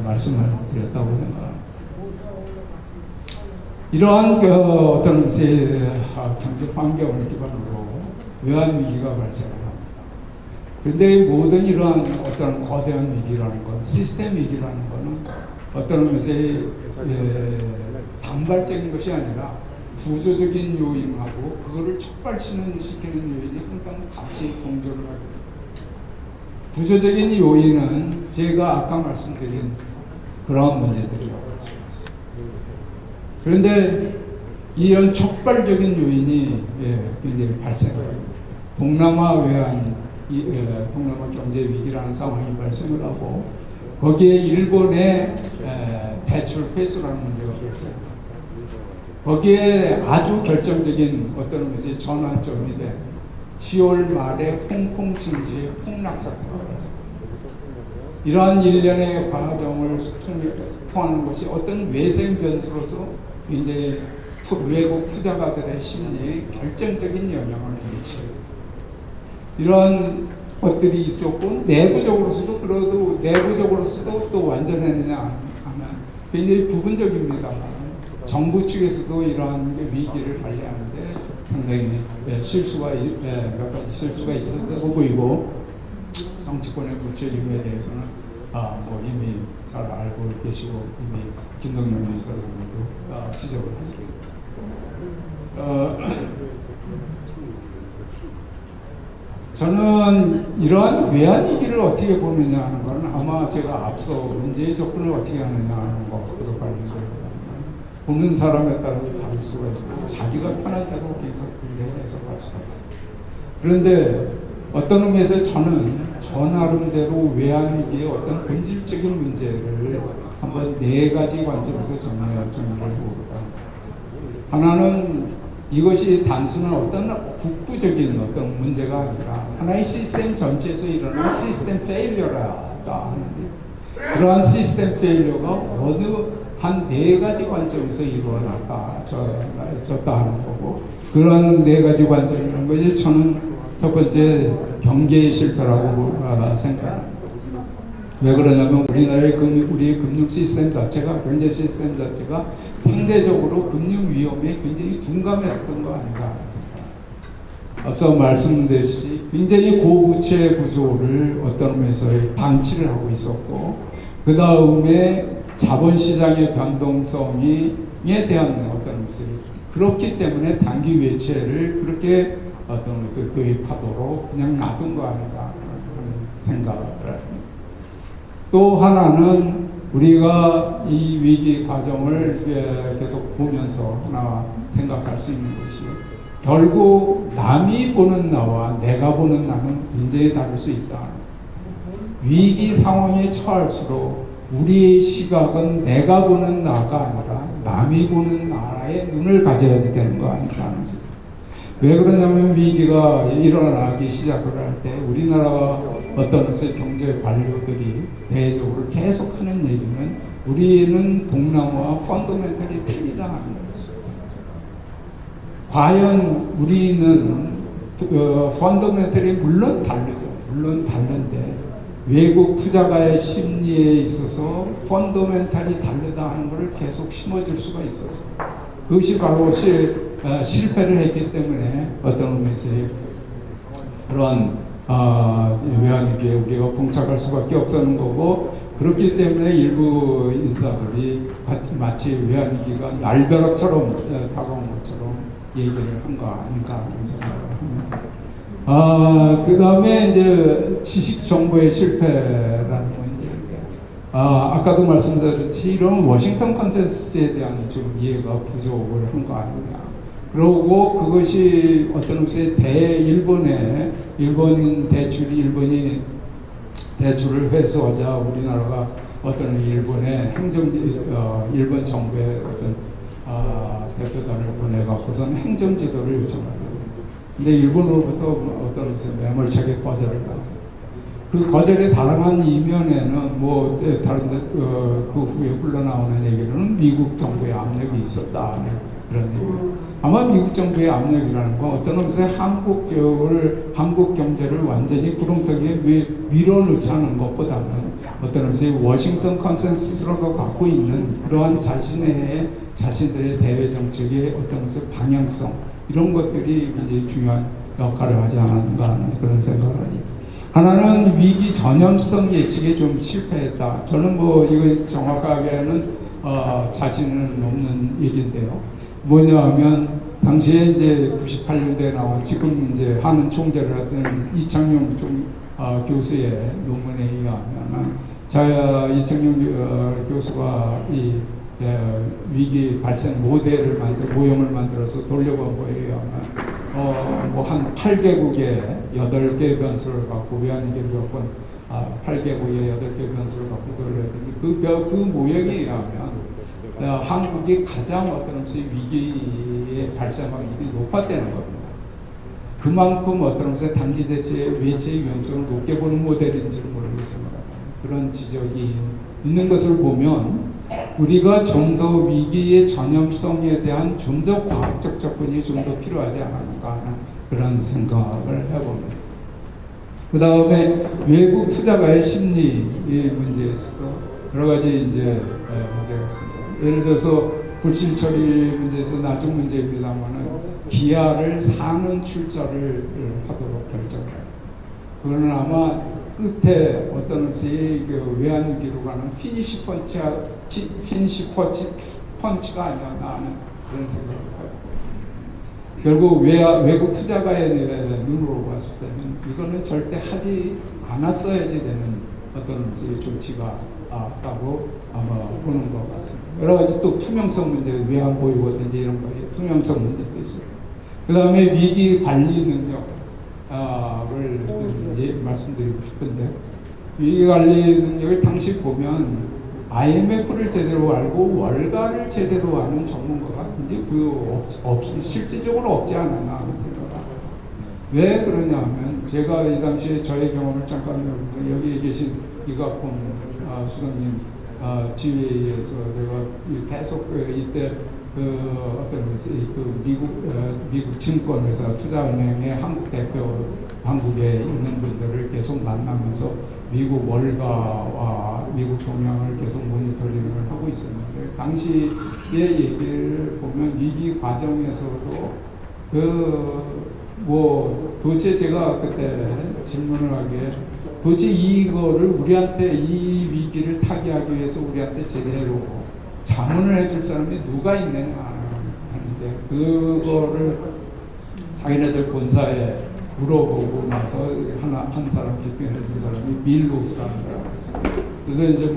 말씀을 드렸다고 생각합니다. 이러한 어떤 경제 환경을 기반으로 외환 위기가 발생합니다. 그런데 모든 이러한 어떤 거대한 위기라는 건 시스템 위기라는 것은 어떤 의미에서 단발적인 것이 아니라 구조적인 요인하고 그거를 촉발시키는 요인이 항상 같이 공조를 하게 됩니다. 구조적인 요인은 제가 아까 말씀드린 그런 문제들이라고 할 수 있습니다. 그런데 이런 촉발적인 요인이 굉장히 발생합니다. 동남아 외환, 동남아 경제 위기라는 상황이 발생을 하고 거기에 일본의 대출 회수라는 문제가 발생합니다. 거기에 아주 결정적인 어떤 의미에서 전환점이 된 10월 말에 홍콩 증시의 폭락 사태가 발생합니다. 이러한 일련의 과정을 통하는 것이 어떤 외생 변수로서 굉장히 외국 투자가들의 심리에 결정적인 영향을 미치고 이런 것들이 있었고 내부적으로서도 또 완전했느냐 하면 굉장히 부분적입니다만 정부 측에서도 이러한 위기를 관리하는데 상당히 몇 가지 실수가 있었다고 보이고 정치권의 구체적임에 대해서는 뭐 이미 잘 알고 계시고 이미 김동연 의사님도 지적을 하셨습니다. 저는 이러한 외환 위기를 어떻게 보느냐 하는 것은 아마 제가 앞서 문제의 접근을 어떻게 하느냐 하는 것으로 관련되어 보는 사람에 따라서 다를 수가 있고 자기가 편한 대로 해석할 수가 있습니다. 그런데 어떤 의미에서 저는 저 나름대로 외환 위기의 어떤 본질적인 문제를 한번 네 가지 관점에서 정리를 해보고자 합니다. 하나는 이것이 단순한 어떤 국부적인 어떤 문제가 아니라 하나의 시스템 전체에서 일어나는 시스템 페일리어라다 하는데 그러한 시스템 페일리어가 어느 한 네 가지 관점에서 이루어졌다 하는 거고 그런 네 가지 관점이라는 것이 저는 첫 번째 경계의 실패라고 생각합니다. 왜 그러냐면 우리나라의 우리의 금융 시스템 자체가, 경제 시스템 자체가 상대적으로 금융 위험에 굉장히 둔감했었던 거 아닌가 생각합니다. 앞서 말씀드렸듯이 굉장히 고부채 구조를 어떤 의미에서 방치를 하고 있었고, 그 다음에 자본시장의 변동성에 대한 어떤 의미에서 그렇기 때문에 단기 외채를 그렇게 어떤 도입하도록 그냥 놔둔 거 아닌가 하는 생각을 합니다. 또 하나는 우리가 이 위기 과정을 계속 보면서 하나 생각할 수 있는 것이, 결국 남이 보는 나와 내가 보는 나는 굉장히 다를 수 있다. 위기 상황에 처할수록 우리의 시각은 내가 보는 나가 아니라 남이 보는 나의 눈을 가져야 되는 거 아닌가 하는 생각. 왜 그러냐면 위기가 일어나기 시작을 할 때 우리나라가 어떤 경제 관료들이 대외적으로 계속 하는 얘기는 우리는 동남아와 펀더멘털이 틀리다 하는 거였습니다. 과연 우리는 펀더멘털이 물론 다르죠. 물론 다른데 외국 투자가의 심리에 있어서 펀더멘털이 다르다 하는 것을 계속 심어줄 수가 있었어요. 그것이 바로 실패를 했기 때문에 어떤 의미에서 그런 외환위기에 우리가 봉착할 수밖에 없었는 거고, 그렇기 때문에 일부 인사들이 마치 외환위기가 날벼락처럼 다가온 것처럼 얘기를 한 거 아닌가 하는 생각을 합니다. 그 다음에 이제 지식 정보의 실패라는 문제인데, 아까도 말씀드렸듯이 이런 워싱턴 컨센서스에 대한 좀 이해가 부족을 한 거 아니냐. 그러고 그것이 어떤 의미에서 일본 대출이 일본이 대출을 회수하자 우리나라가 어떤 일본의 일본 정부의 어떤 대표단을 보내갖고선 행정지도를 요청하고, 근데 일본으로부터 어떤 의미에서 매몰차게 거절을 하고, 그 거절에 달한 이면에는 뭐 다른데 그 후에 흘러나오는 얘기로는 미국 정부의 압력이 있었다 그런 얘기. 아마 미국 정부의 압력이라는 건 어떤 의미에서 한국 경제를 완전히 구렁텅이에 밀어넣자는 것보다는 어떤 의미에서 워싱턴 컨센서스로 갖고 있는 그러한 자신들의 대외 정책의 어떤 의미에서 방향성, 이런 것들이 굉장히 중요한 역할을 하지 않았는가 하는 그런 생각을 합니다. 하나는 위기 전염성 예측에 좀 실패했다. 저는 뭐 이거 정확하게는 자신은 없는 얘기인데요. 뭐냐면 당시에 이제 98년대에 나온 지금 이제 한은 총재를 하던 이창용 교수의 논문에 의하면, 이창용 교수가 이 위기 발생 모형을 만들어서 돌려본 거에 의하면 뭐 한 8개국의 8개 변수를 갖고 외환위기를 겪은 8개국의 8개 변수를 갖고 돌려더니 그 모형에 의하면 한국이 가장 어떤 위기의 발생 확률이 높았다는 겁니다. 그만큼 어떤 단기 대체 외채의 위험성을 높게 보는 모델인지는 모르겠습니다. 그런 지적이 있는 것을 보면 우리가 좀 더 위기의 전염성에 대한 좀 더 과학적 접근이 좀 더 필요하지 않을까 하는 그런 생각을 해봅니다. 그 다음에 외국 투자가의 심리 문제에서도 여러 가지 이제 문제가 있습니다. 예를 들어서 불실 처리 문제에서 나중 문제입니다만은 기아를 사는 출자를 하도록 결정해요. 그거는 아마 끝에 어떤 의미의 외환위기로 가는 피니시 펀치가 아니었나 하는 그런 생각을 해요. 결국 외국 투자가의 눈으로 봤을 때는 이거는 절대 하지 않았어야지 되는 어떤 조치가 있다고 아마 보는 것 같습니다. 여러 가지 또 투명성 문제, 외환 보유고든지 이런 거에 투명성 문제도 있어요. 그 다음에 위기 관리 능력을 말씀드리고 싶은데, 위기 관리 능력을 당시 보면 IMF를 제대로 알고 월가를 제대로 아는 전문가가 굉장히 실질적으로 없지 않았나 하는 생각을 합니다. 왜 그러냐면 제가 이 당시에 저의 경험을 잠깐 해보면, 여기 계신 이각범 수석님 지휘에 의해서 내가 계속 이때 어떤 미국 증권회사 투자은행의 한국 대표 한국에 있는 분들을 계속 만나면서 미국 월가와 미국 동향을 계속 모니터링을 하고 있었는데 당시의 얘기를 보면 위기 과정에서도 도대체 제가 그때 질문을 하기에 도대체 이거를 우리한테 이 위기를 타개하기 위해서 우리한테 제대로 자문을 해줄 사람이 누가 있느냐 하는데 그거를 자기네들 본사에 물어보고 나서 한 사람 기표해 준 사람이 밀로스라는 사람이었어요. 그래서 이제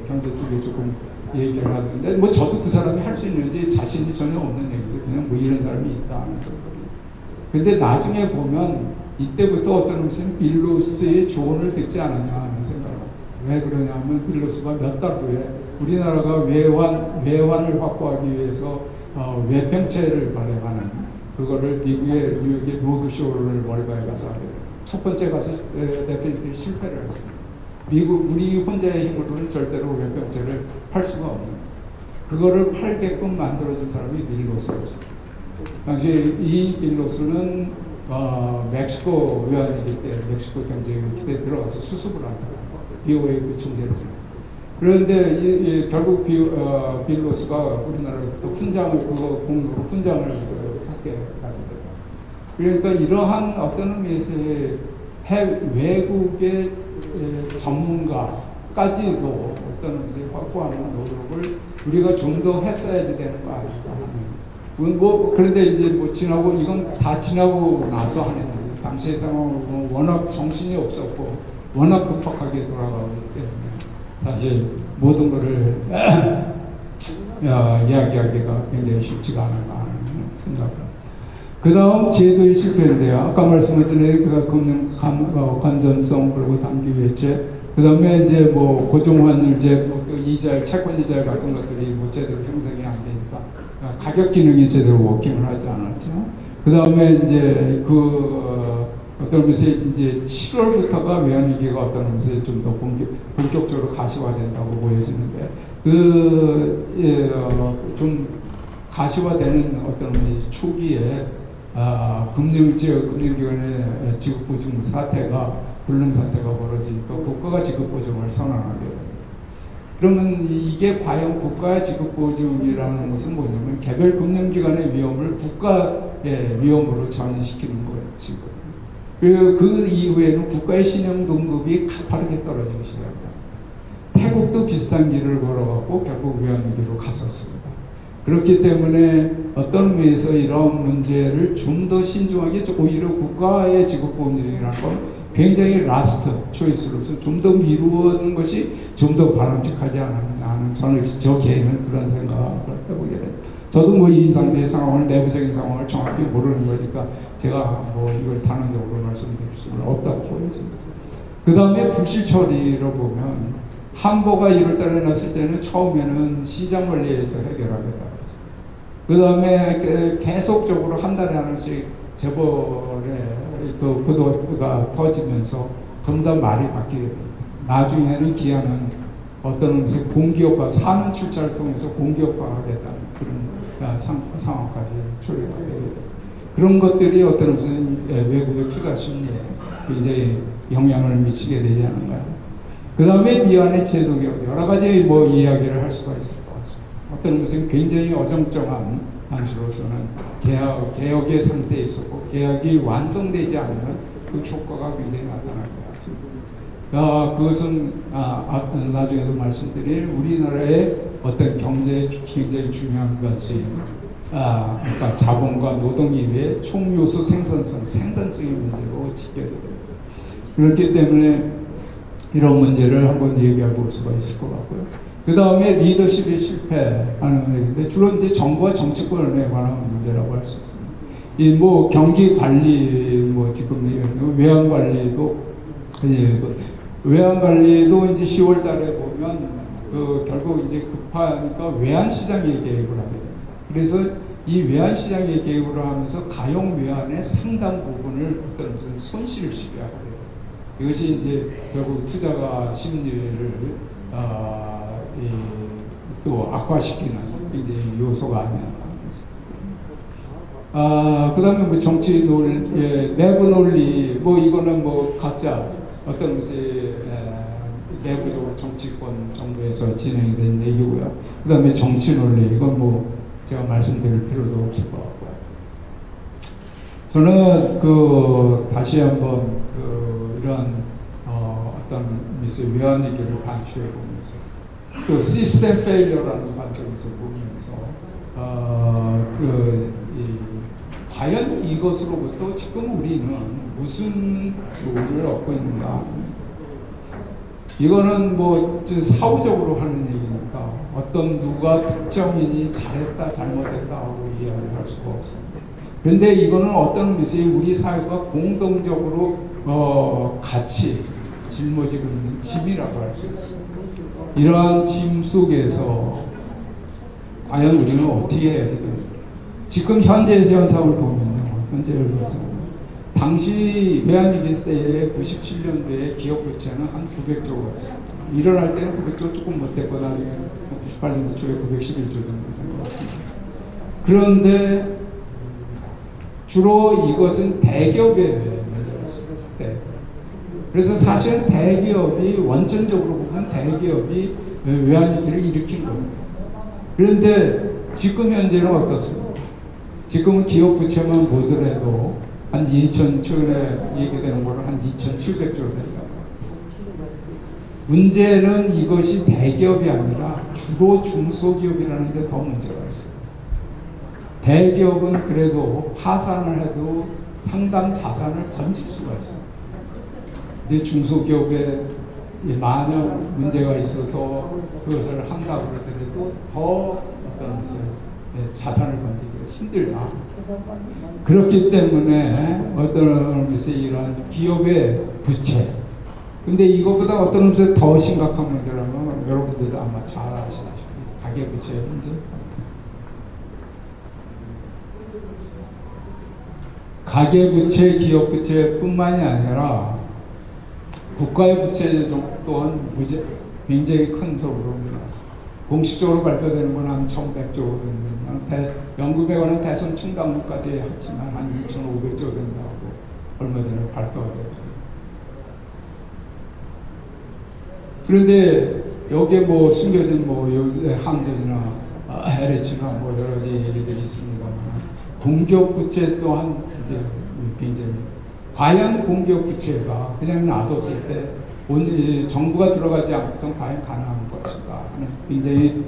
경제 쪽에 조금 얘기를 하는데 저도 그 사람이 할 수 있는지 자신이 전혀 없는 얘기죠. 그냥 이런 사람이 있다 하는 거예요. 근데 나중에 보면 이때부터 어떤 무슨 빌로스의 조언을 듣지 않았냐 하는 생각을 합니다. 왜 그러냐면 빌로스가 몇 달 후에 우리나라가 외환을 확보하기 위해서 외평채를 발행하는 그거를 미국의 뉴욕의 로드쇼를 월가에 가서 하게 돼요. 첫 번째 가서 대표님들이 실패를 했습니다. 우리 혼자의 힘으로는 절대로 외평채를 팔 수가 없는 그거를 팔게끔 만들어준 사람이 밀로스였습니다. 당시 이 밀로스는 멕시코 외환위기 때 멕시코 경제위기에 들어가서 수습을 한 사람, BOA 부총재를. 그런데 결국 빌로스가 우리나라로부터 훈장을 받게 가져다. 그러니까 이러한 어떤 의미에서의 외국의 전문가까지도 어떤 의미에서 확보하는 노력을 우리가 좀 더 했어야지 되는 거 아닐까. 그런데 이제 이건 다 지나고 나서 하는 얘기. 당시의 상황은 워낙 정신이 없었고 워낙 급박하게 돌아가기 때문에 사실 모든 것을 이야기하기가 굉장히 쉽지가 않을까 하는 생각입니다. 그 다음 제도의 실패인데요. 아까 말씀드린 금융 건전성 그리고 단기 외채 그 다음에 이제 고정환율제 또 이자 채권 이자 같은 것들이 제대로 형성이 안 되니까 가격 기능이 제대로 워킹을 하지 않았죠. 그 다음에 이제 어떤 것이 이제 7월부터가 외환위기가 어떤 것이 좀 더 본격적으로 가시화된다고 보여지는데 좀 가시화되는 어떤 초기에 금융기관의 지급보증 사태가 불능 사태가 벌어지니까 국가가 지급보증을 선언하게 됩니다. 그러면 이게 과연 국가의 지급보증이라는 것은 뭐냐면 개별 금융기관의 위험을 국가의 위험으로 전환시키는 것이거든요. 그리고 그 이후에는 국가의 신용 등급이 가파르게 떨어지기 시작합니다. 태국도 비슷한 길을 걸어가고 결국 외환위기로 갔었습니다. 그렇기 때문에 어떤 의미에서 이런 문제를 좀 더 신중하게 오히려 국가의 지급보증이라는 건 굉장히 라스트 초이스로서 좀 더 미루는 것이 좀 더 바람직하지 않은 저 개인은 그런 생각을 해보게 됩니다. 저도 이 당시의 상황을 내부적인 상황을 정확히 모르는 거니까 제가 이걸 단언적으로 말씀드릴 수는 없다고 보여집니다. 그 다음에 불실 처리로 보면 한보가 1월달에 났을 때는 처음에는 시장 관리에서 해결하겠다. 그 다음에 계속적으로 한 달에 하나씩 재벌의 보도가 터지면서 점점 말이 바뀌게 됩니다. 나중에는 기아는 어떤 공기업화, 사는 출자를 통해서 공기업화하겠다는 그런 상황까지 초래가 되게 됩니다. 그런 것들이 어떤 무슨 외국의 투자 심리에 굉장히 영향을 미치게 되지 않은가요? 그 다음에 미완의 제도 개혁, 여러 가지 이야기를 할 수가 있을 것 같습니다. 어떤 것은 굉장히 어정쩡한 당시로서는 개혁의 상태에 있었고 개혁이 완성되지 않으면 그 효과가 굉장히 나타날 것 같습니다. 그것은 나중에도 말씀드릴 우리나라의 어떤 경제에 굉장히 중요한 변수인 그러니까 자본과 노동 이외의 총요소 생산성의 문제로 직결됩니다. 그렇기 때문에 이런 문제를 한번 얘기해 볼 수가 있을 것 같고요. 그 다음에 리더십의 실패하는 얘기인데 주로 이제 정부와 정치권에 관한 문제라고 할 수 있습니다. 경기 관리, 지금 외환 관리도 이제 10월 달에 보면 결국 이제 급하니까 외환 시장에 개입을 하게 됩니다. 그래서 이 외환 시장에 개입을 하면서 가용 외환의 상당 부분을 어떤 무슨 손실을 시게 하게 돼요. 이것이 이제 결국 투자가 심리를 또 악화시키는 이제 요소가 아니야. 그다음에 뭐 정치 내부 논리 뭐 이거는 뭐 각자 어떤 것이 내부적으로 정치권 정부에서 진행된 얘기고요. 그다음에 정치 논리 이건 뭐 제가 말씀드릴 필요도 없을 것 같고요. 저는 다시 한번 이런 어떤 미스 외환 위기를 반추해 보면서 또 시스템 페일리어라는 관점에서 보면서 과연 이것으로부터 지금 우리는 무슨 롤을 얻고 있는가? 이거는 뭐 사후적으로 하는 얘기니까 어떤 누가 특정인이 잘했다 잘못했다 하고 이야기를 할 수가 없습니다. 그런데 이거는 어떤 의미에서 우리 사회가 공동적으로 같이 짊어지고 있는 짐이라고 할 수 있습니다. 이러한 짐 속에서 과연 우리는 어떻게 해야지 됩니까? 지금 현재 현상을 보면요. 현재 현상. 당시 외환위기 때에 97년도에 기업 부채는 한 900조가 됐습니다. 일어날 때는 900조 조금 못됐고 나중에 98년도 초에 911조 정도 된 것 같습니다. 그런데 주로 이것은 대기업에 문제가 있습니다. 그래서 사실은 대기업이 원천적으로 보면 대기업이 외환위기를 일으킨 겁니다. 그런데 지금 현재는 어떻습니까? 지금은 기업 부채만 보더라도 한 2천 최근에 얘기되는 거는 한 2,700조 된다. 문제는 이것이 대기업이 아니라 주로 중소기업이라는 데 더 문제가 있습니다. 대기업은 그래도 파산을 해도 상당 자산을 건질 수가 있습니다. 근데 중소기업에 만약 문제가 있어서 그것을 한다고 그러더라도 더 어떤 자산을 건지기가 힘들다. 그렇기 때문에 어떤 의미에서 이러한 기업의 부채. 근데 이것보다 어떤 의미에서 더 심각한 문제라면 여러분들도 아마 잘 아시다시피 가계부채의 문제. 가계부채, 기업부채뿐만이 아니라 국가의 부채 또한 굉장히 큰 속으로 일어났습니다. 공식적으로 발표되는 건 한 1,100조 됩니다. 연구백원은 대선 충당금까지 했지만 한 2,500조 된다고 얼마 전에 발표가 됐습니다. 그런데 여기에 뭐 숨겨진 뭐 요새 항전이나 LH나 뭐 여러 가지 얘기들이 있습니다만 공기업 부채 또한 이제 굉장히 과연 공기업 부채가 그냥 놔뒀을 때 정부가 들어가지 않고선 과연 가능한 것인가 하는 굉장히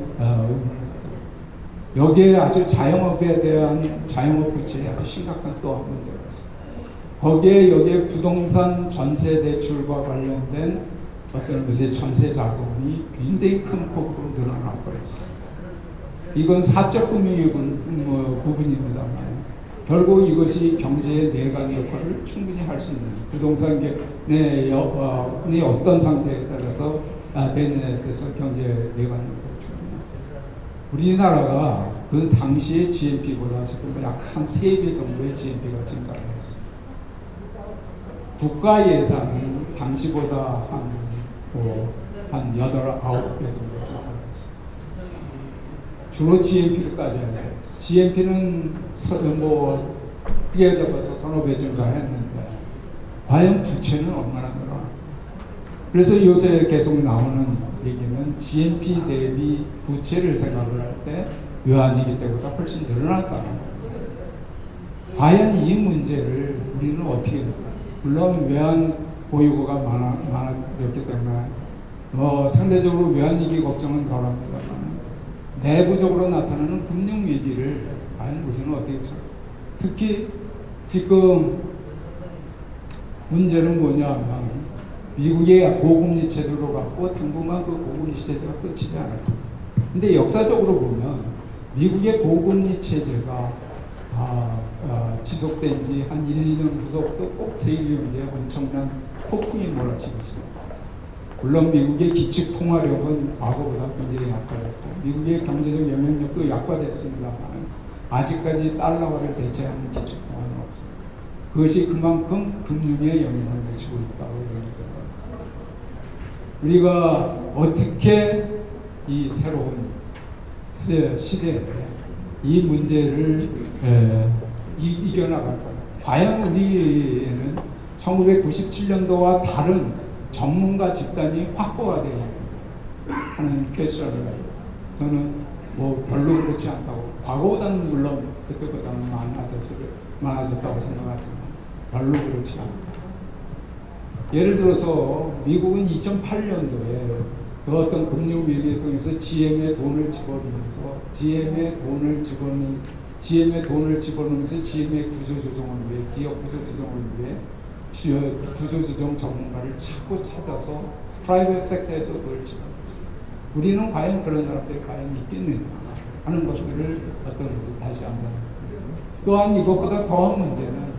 여기에 아주 자영업에 대한 자영업 부채에 아주 심각한 또 한 문제가 있습니다. 여기에 부동산 전세 대출과 관련된 어떤 것의 전세 자금이 굉장히 큰 폭으로 늘어나고 있습니다. 이건 사적 금융의 부분입니다만 결국 이것이 경제의 내관 역할을 충분히 할 수 있는 부동산의 어떤 상태에 따라서 되느냐에 따라서 경제 내관 역할을 충분히 우리나라가 그 당시의 GNP보다 지금 약 한 3배 정도의 GNP가 증가를 했습니다. 국가 예산은 당시보다 한 8, 9배 정도 증가했습니다. 주로 GNP를 따져야 돼요. GNP는 뭐 크게 잡아서 서너 배 증가했는데 과연 부채는 얼마나 늘어나? 그래서 요새 계속 나오는 얘기는 GNP 대비 부채를 생각을 할 때 외환위기 때보다 훨씬 늘어났다는 겁니다. 과연 이 문제를 우리는 어떻게 할까? 물론 외환 보유고가 많아졌기 때문에 상대적으로 외환위기 걱정은 덜합니다만 내부적으로 나타나는 금융위기를 과연 우리는 어떻게 처리할까? 특히 지금 문제는 뭐냐면 미국의 고금리 체제로 갔고 당분간 그 고금리 체제가 끝이지 않을 겁니다. 근데 역사적으로 보면 미국의 고금리 체제가 지속된 지 한 1, 2년 후서부터 꼭 세계경제에 엄청난 폭풍이 몰아치고 있습니다. 물론 미국의 기축 통화력은 과거보다 굉장히 약화됐고 미국의 경제적 영향력도 약화됐습니다만 아직까지 달러화를 대체하는 기축 통화는 없습니다. 그것이 그만큼 금융에 영향을 미치고 있다고 생각합니다. 우리가 어떻게 이 새로운 시대에 이 문제를 이겨나갈까? 과연 우리에는 1997년도와 다른 전문가 집단이 확보가 돼야 하는 퀘스천을 가지고 저는 뭐 별로 그렇지 않다고, 과거보다는 물론 그때보다는 많아졌다고 생각하지만 별로 그렇지 않다. 예를 들어서 미국은 2008년도에 그 어떤 금융 위기를 통해서 GM의 돈을 집어넣으면서 GM의 돈을 집어넣으면서 GM의 구조조정을 위해, 기업 구조조정을 위해 구조조정 전문가를 자꾸 찾아서 프라이빗 섹터에서 그걸 집어넣었어요. 우리는 과연 그런 사람들이 과연 있겠느냐 하는 것들을 다시 한번. 또한 이것보다 더한 문제는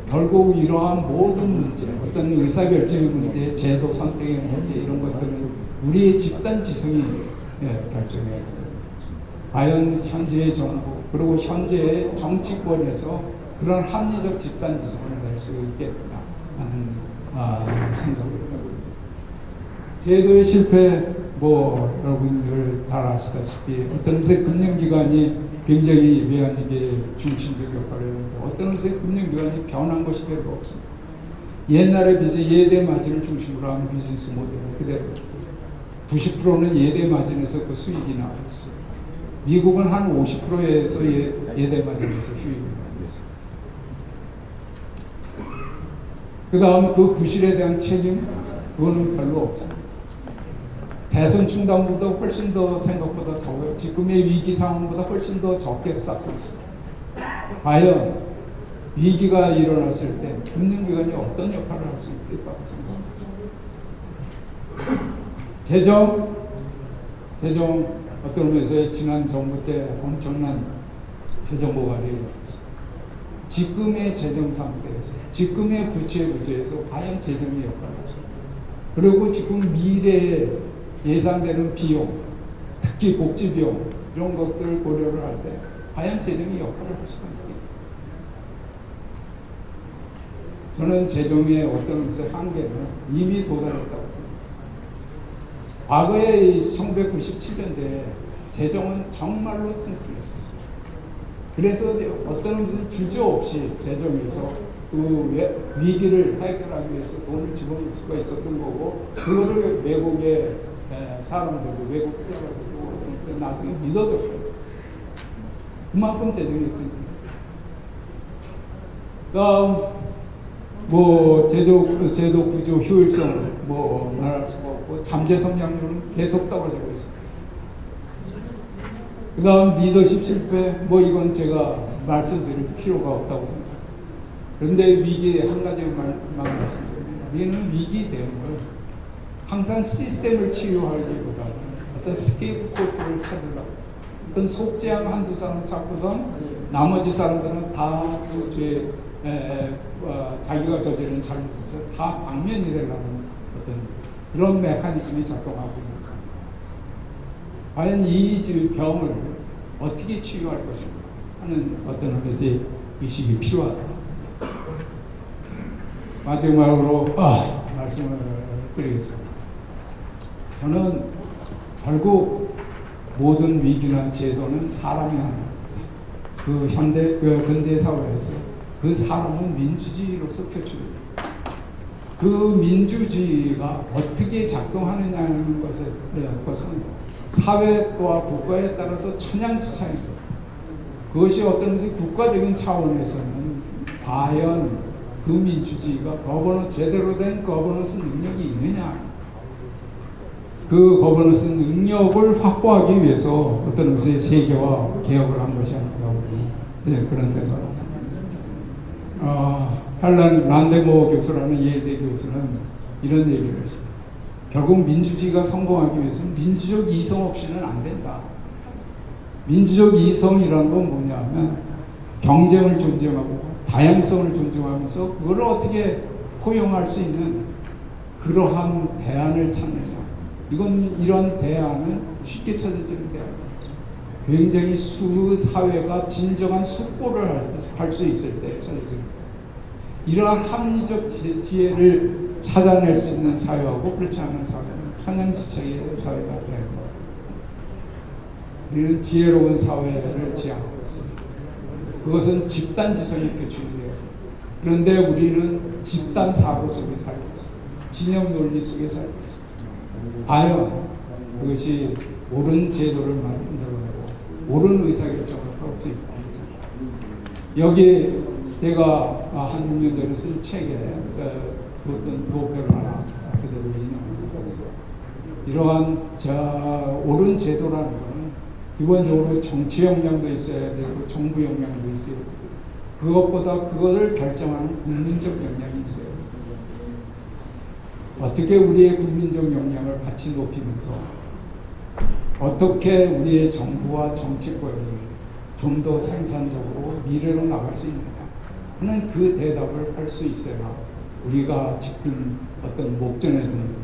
결국 이러한 모든 문제, 어떤 의사결정의 문제, 제도 선택의 문제, 이런 것들은 우리의 집단 지성이 결정해야 됩니다. 과연 현재의 정부 그리고 현재의 정치권에서 그런 합리적 집단 지성을 낼 수 있겠구나 하는 생각을 해봅니다. 제도의 실패, 뭐 여러분들 잘 아시다시피 어떤 것의 금융기관이 굉장히 외환위기에 중심적 역할을 했는데 어떤 것의 금융기관이 변한 것이 별로 없습니다. 옛날에 비해서 예대 마진을 중심으로 하는 비즈니스 모델은 그대로 90%는 예대 마진에서 그 수익이 나오고 있습니다. 미국은 한 50%에서 예대 마진에서 수익이 나오고 있습니다. 그 다음 그 부실에 대한 책임, 그거는 별로 없습니다. 대선 충당보다 훨씬 더 생각보다 적어요. 지금의 위기 상황보다 훨씬 더 적게 쌓고 있습니다. 과연 위기가 일어났을 때 금융기관이 어떤 역할을 할 수 있을까 생각합니다. 재정 어떤 의미에서 지난 정부 때 엄청난 재정 고갈이 일어났습니다. 지금의 재정 상태에서, 지금의 부채 구조에서 과연 재정의 역할을 할 수 있을까? 그리고 지금 미래에 예상되는 비용, 특히 복지 비용 이런 것들을 고려를 할 때 과연 재정이 역할을 할 수가 있겠습니까? 저는 재정의 어떤 것의 한계는 이미 도달했다고 생각합니다. 과거에 1997년대에 재정은 정말로 튼튼했었어요. 그래서 어떤 것은 주저없이 재정에서 그 위기를 해결하기 위해서 돈을 집어넣을 수가 있었던 거고, 그거를 외국의 사람들도, 외국 투자가들도 나중에 믿어줬어요. 그만큼 재정이 큰. 다음, 뭐, 제도 구조 효율성을 뭐, 말할 수가 없고, 잠재 성장률은 계속 떨어지고 있습니다. 그 다음, 리더십 실패, 뭐, 이건 제가 말씀드릴 필요가 없다고 생각합니다. 그런데 위기에 한 가지만 말씀드립니다. 우리는 위기 대응을 항상 시스템을 치유하기보다는 어떤 스케이프코트를 찾으려고, 어떤 속죄한 한두 사람 찾고선 나머지 사람들은 다 그 죄, 자기가 저지른 잘못에서 다 방면이 되려는 어떤 그런 메커니즘이 작동하고 있는 겁니다. 과연 이 병을 어떻게 치유할 것인가 하는 어떤 것의 의식이 필요하다. 마지막으로 말씀을 드리겠습니다. 저는 결국 모든 위기나 제도는 사람이 하는 겁니다. 그 근대 사회에서 그 사람은 민주주의로서 표출됩니다. 그 민주주의가 어떻게 작동하느냐는 것은 사회와 국가에 따라서 천양지차입니다. 그것이 어떤 것이 국가적인 차원에서는 과연 그 민주주의가 제대로 된 거버넌스 능력이 있느냐, 그 거버넌스 능력을 확보하기 위해서 어떤 것의 세계화 개혁을 한 것이 아닌가, 그런 생각을 합니다. 란데모 교수라는 예일대 교수는 이런 얘기를 했습니다. 결국 민주주의가 성공하기 위해서는 민주적 이성 없이는 안 된다. 민주적 이성이라는 건 뭐냐면 경쟁을 존중하고 다양성을 존중하면서 그걸 어떻게 포용할 수 있는 그러한 대안을 찾느냐. 이런 대안은 쉽게 찾아지는 대안입니다. 굉장히 사회가 진정한 숙고를 할 수 있을 때 찾아집니다. 이러한 합리적 지혜를 찾아낼 수 있는 사회하고 그렇지 않은 사회는 천연지책의 사회가 되고 우리는 지혜로운 사회를 지향하고 있습니다. 그것은 집단지성의 표출이에요. 그런데 우리는 집단 사고 속에 살고 있습니다. 진영 논리 속에 살고 있습니다. 과연 그것이 옳은 제도를 만들어내고 옳은 의사결정을 할 수 있는지, 여기에 제가 한 6년 전에 쓴 책에 어떤 도표를 하나 그대로 인용을 했어요. 이러한 옳은 제도라는 것은 기본적으로 정치 역량도 있어야 되고 정부 역량도 있어야 되고 그것보다 그것을 결정하는 국민적 역량이 있어야 돼요. 어떻게 우리의 국민적 역량을 같이 높이면서 어떻게 우리의 정부와 정치권이 좀 더 생산적으로 미래로 나갈 수 있느냐 하는 그 대답을 할 수 있어야 우리가 지금 어떤 목전에 든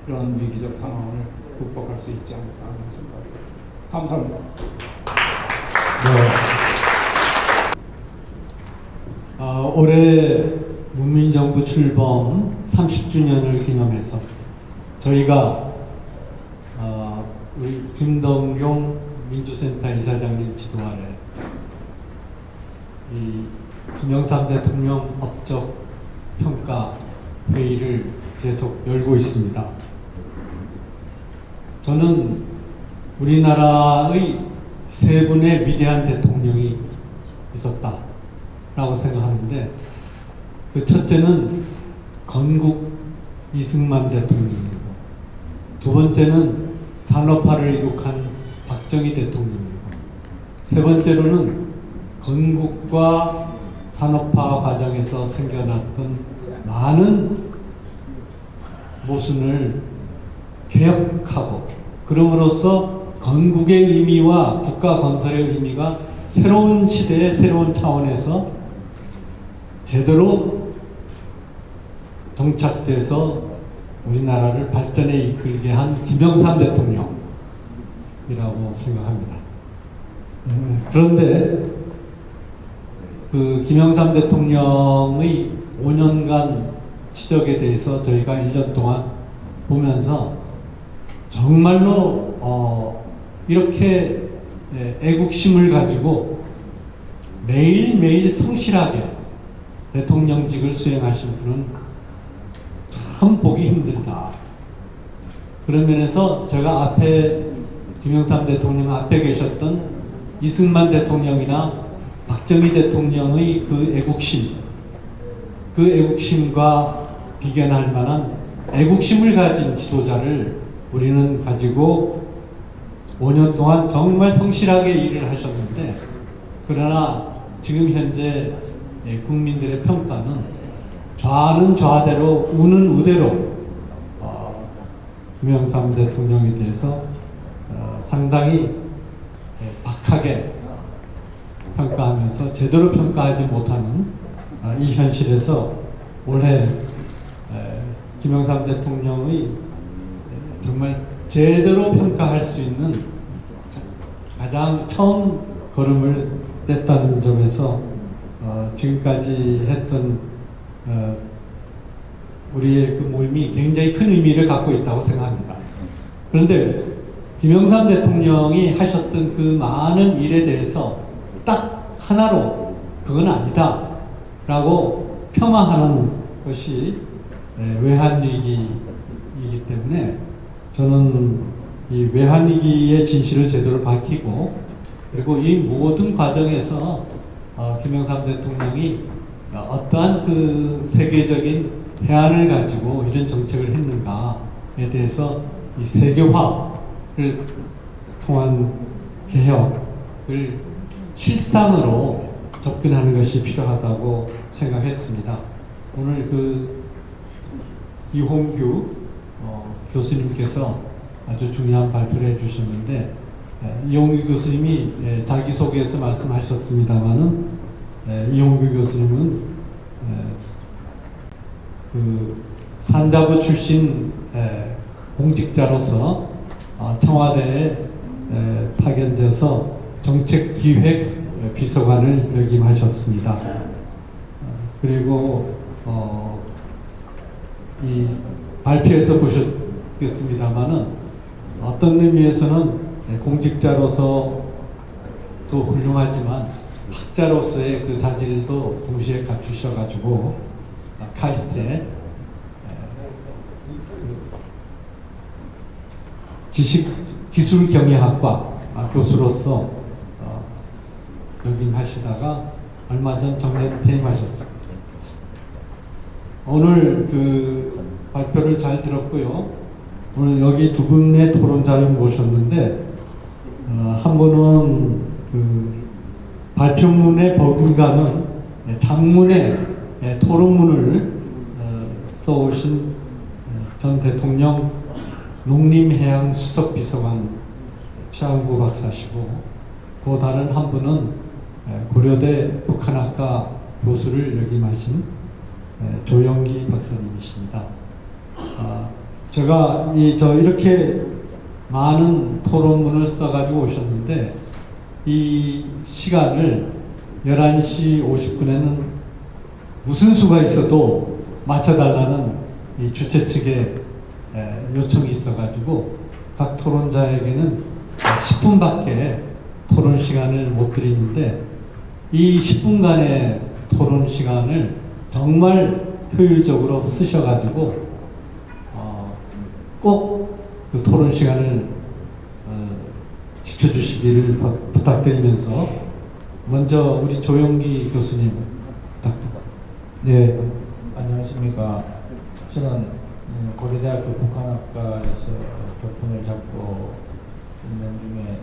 그런 위기적 상황을 극복할 수 있지 않을까 하는 생각입니다. 감사합니다. 올해 문민정부 출범 30주년을 기념해서 저희가 우리 김덕용 민주센터 이사장님 지도 아래 이 김영삼 대통령 업적 평가 회의를 계속 열고 있습니다. 저는 우리나라의 세 분의 위대한 대통령이 있었다라고 생각하는데, 그 첫째는 건국 이승만 대통령이고, 두 번째는 산업화를 이룩한 박정희 대통령이고, 세 번째로는 건국과 산업화 과정에서 생겨났던 많은 모순을 개혁하고, 그럼으로써 건국의 의미와 국가 건설의 의미가 새로운 시대의 새로운 차원에서 제대로 정착돼서 우리나라를 발전에 이끌게 한 김영삼 대통령이라고 생각합니다. 그런데 그 김영삼 대통령의 5년간 치적에 대해서 저희가 1년 동안 보면서 정말로 이렇게 애국심을 가지고 매일매일 성실하게 대통령직을 수행하신 분은 참 보기 힘들다. 그런 면에서 제가 앞에 김영삼 대통령 앞에 계셨던 이승만 대통령이나 박정희 대통령의 그 애국심과 비견할 만한 애국심을 가진 지도자를 우리는 가지고 5년 동안 정말 성실하게 일을 하셨는데, 그러나 지금 현재 국민들의 평가는 좌는 좌대로 우는 우대로 김영삼 대통령에 대해서 상당히 박하게 평가하면서 제대로 평가하지 못하는 이 현실에서 올해 김영삼 대통령의 정말 제대로 평가할 수 있는 가장 처음 걸음을 뗐다는 점에서 지금까지 했던 우리의 그 모임이 굉장히 큰 의미를 갖고 있다고 생각합니다. 그런데 김영삼 대통령이 하셨던 그 많은 일에 대해서 딱 하나로 그건 아니다 라고 폄하하는 것이 외환위기이기 때문에 저는 이 외환위기의 진실을 제대로 밝히고, 그리고 이 모든 과정에서 김영삼 대통령이 어떠한 그 세계적인 해안을 가지고 이런 정책을 했는가에 대해서 이 세계화를 통한 개혁을 실상으로 접근하는 것이 필요하다고 생각했습니다. 오늘 그 이홍규 교수님께서 아주 중요한 발표를 해주셨는데, 이홍규 교수님이 자기소개에서 말씀하셨습니다마는 이홍규 교수님은 그 산자부 출신 공직자로서 청와대에 파견돼서 정책기획 비서관을 역임하셨습니다. 그리고 이 발표에서 있겠습니다만은 어떤 의미에서는 공직자로서 또 훌륭하지만 학자로서의 그 자질도 동시에 갖추셔가지고 카이스트의 기술경영학과 교수로서 역임하시다가 얼마 전 정년 퇴임하셨습니다. 오늘 그 발표를 잘 들었고요. 오늘 여기 두 분의 토론자를 모셨는데 한 분은 그 발표문에 버금가는 장문의 토론문을 써오신 전 대통령 농림해양수석비서관 최한구 박사시고 그 다른 한 분은 고려대 북한학과 교수를 역임하신 조영기 박사님이십니다. 제가 이렇게 많은 토론문을 써가지고 오셨는데 이 시간을 11시 50분에는 무슨 수가 있어도 맞춰달라는 이 주최 측의 요청이 있어가지고 각 토론자에게는 10분밖에 토론 시간을 못 드리는데 이 10분간의 토론 시간을 정말 효율적으로 쓰셔가지고 꼭 그 토론 시간을 지켜주시기를 부탁드리면서 먼저 우리 조영기 교수님 부탁드립니다. 네, 안녕하십니까. 저는 고려대학교 북한학과에서 교pon을 잡고 있는 중에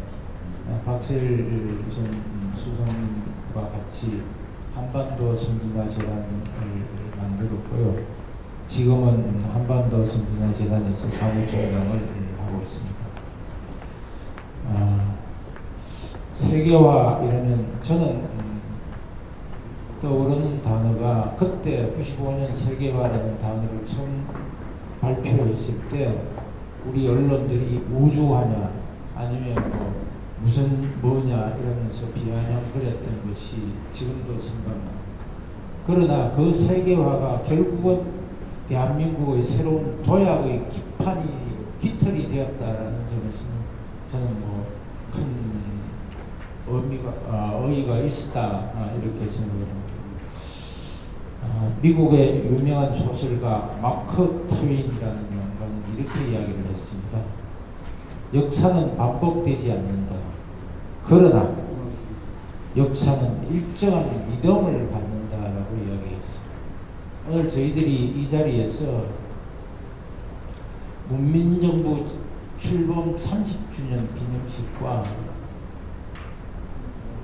박세일 전 수석과 같이 한반도 선진화재단을 만들었고요. 지금은 한반도 선진화재단에서 사무총장을 하고 있습니다. 세계화 이라는 저는 떠오르는 단어가 그때 95년 세계화라는 단어를 처음 발표했을 때 우리 언론들이 우주화냐 아니면 뭐 무슨 뭐냐 이러면서 비아냥거렸던 것이 지금도 생각납니다. 그러나 그 세계화가 결국은 대한민국의 새로운 도약의 깃털이 되었다라는 점에서 저는 큰 의의가 있었다 이렇게 생각합니다. 미국의 유명한 소설가 마크 트웨인이라는 양반은 이렇게 이야기를 했습니다. 역사는 반복되지 않는다. 그러나 역사는 일정한 믿음을 갖는다라고 이야기했습니다. 오늘 저희들이 이 자리에서 문민정부 출범 30주년 기념식과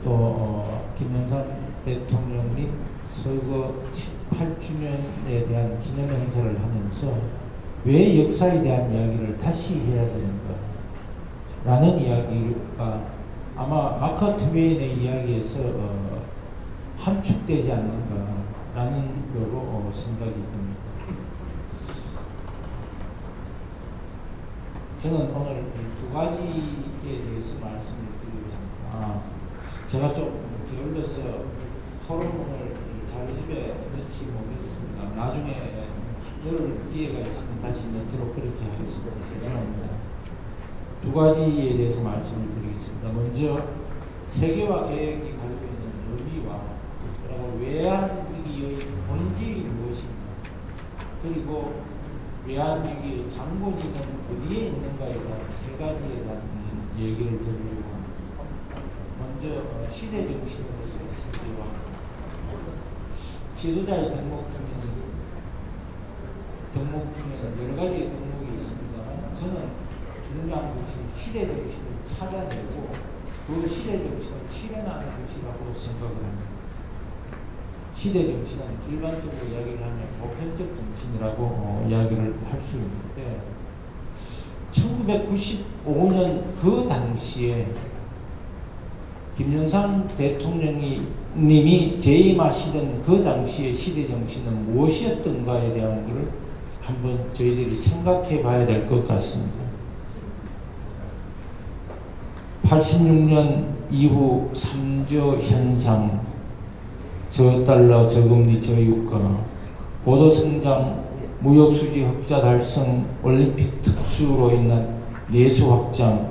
또 김영삼 대통령님 서거 8주년에 대한 기념 행사를 하면서 왜 역사에 대한 이야기를 다시 해야 되는가 라는 이야기가 아마 마크 트웨인의 이야기에서 함축되지 않는가 라는 거로 생각이 듭니다. 저는 오늘 두 가지에 대해서 말씀을 드리겠습니다. 제가 좀 게을러서 토론문을 자기 집에 넣지 못했습니다. 나중에 넣을 기회가 있으면 다시 넣도록 그렇게 하겠습니다. 죄송합니다. 두 가지에 대해서 말씀을 드리겠습니다. 먼저 세계화 계획이 가지고 있는 의미와 그리고 외환위기의 본질이 무엇인가 그리고 외환위기의 장본인은 어디에 있는가에 대한 세 가지에 대한 얘기를 드리려고 합니다. 먼저 시대정신으로서의 세계화 지도자의 덕목 중에는 여러 가지 덕목이 있습니다만 저는 중요한 것이 시대정신을 찾아내고 그 시대정신을 실현하는 것이라고 생각을 합니다. 시대정신은 일반적으로 이야기를 하면 보편적 정신이라고 이야기를 할 수 있는데 1995년 그 당시에 김영삼 대통령님이 재임하시던 그 당시의 시대정신은 무엇이었던가에 대한 것을 한번 저희들이 생각해 봐야 될 것 같습니다. 86년 이후 3조 현상, 저달러, 저금리, 저유가, 고도성장 무역수지 흑자 달성, 올림픽 특수로 인한 내수 확장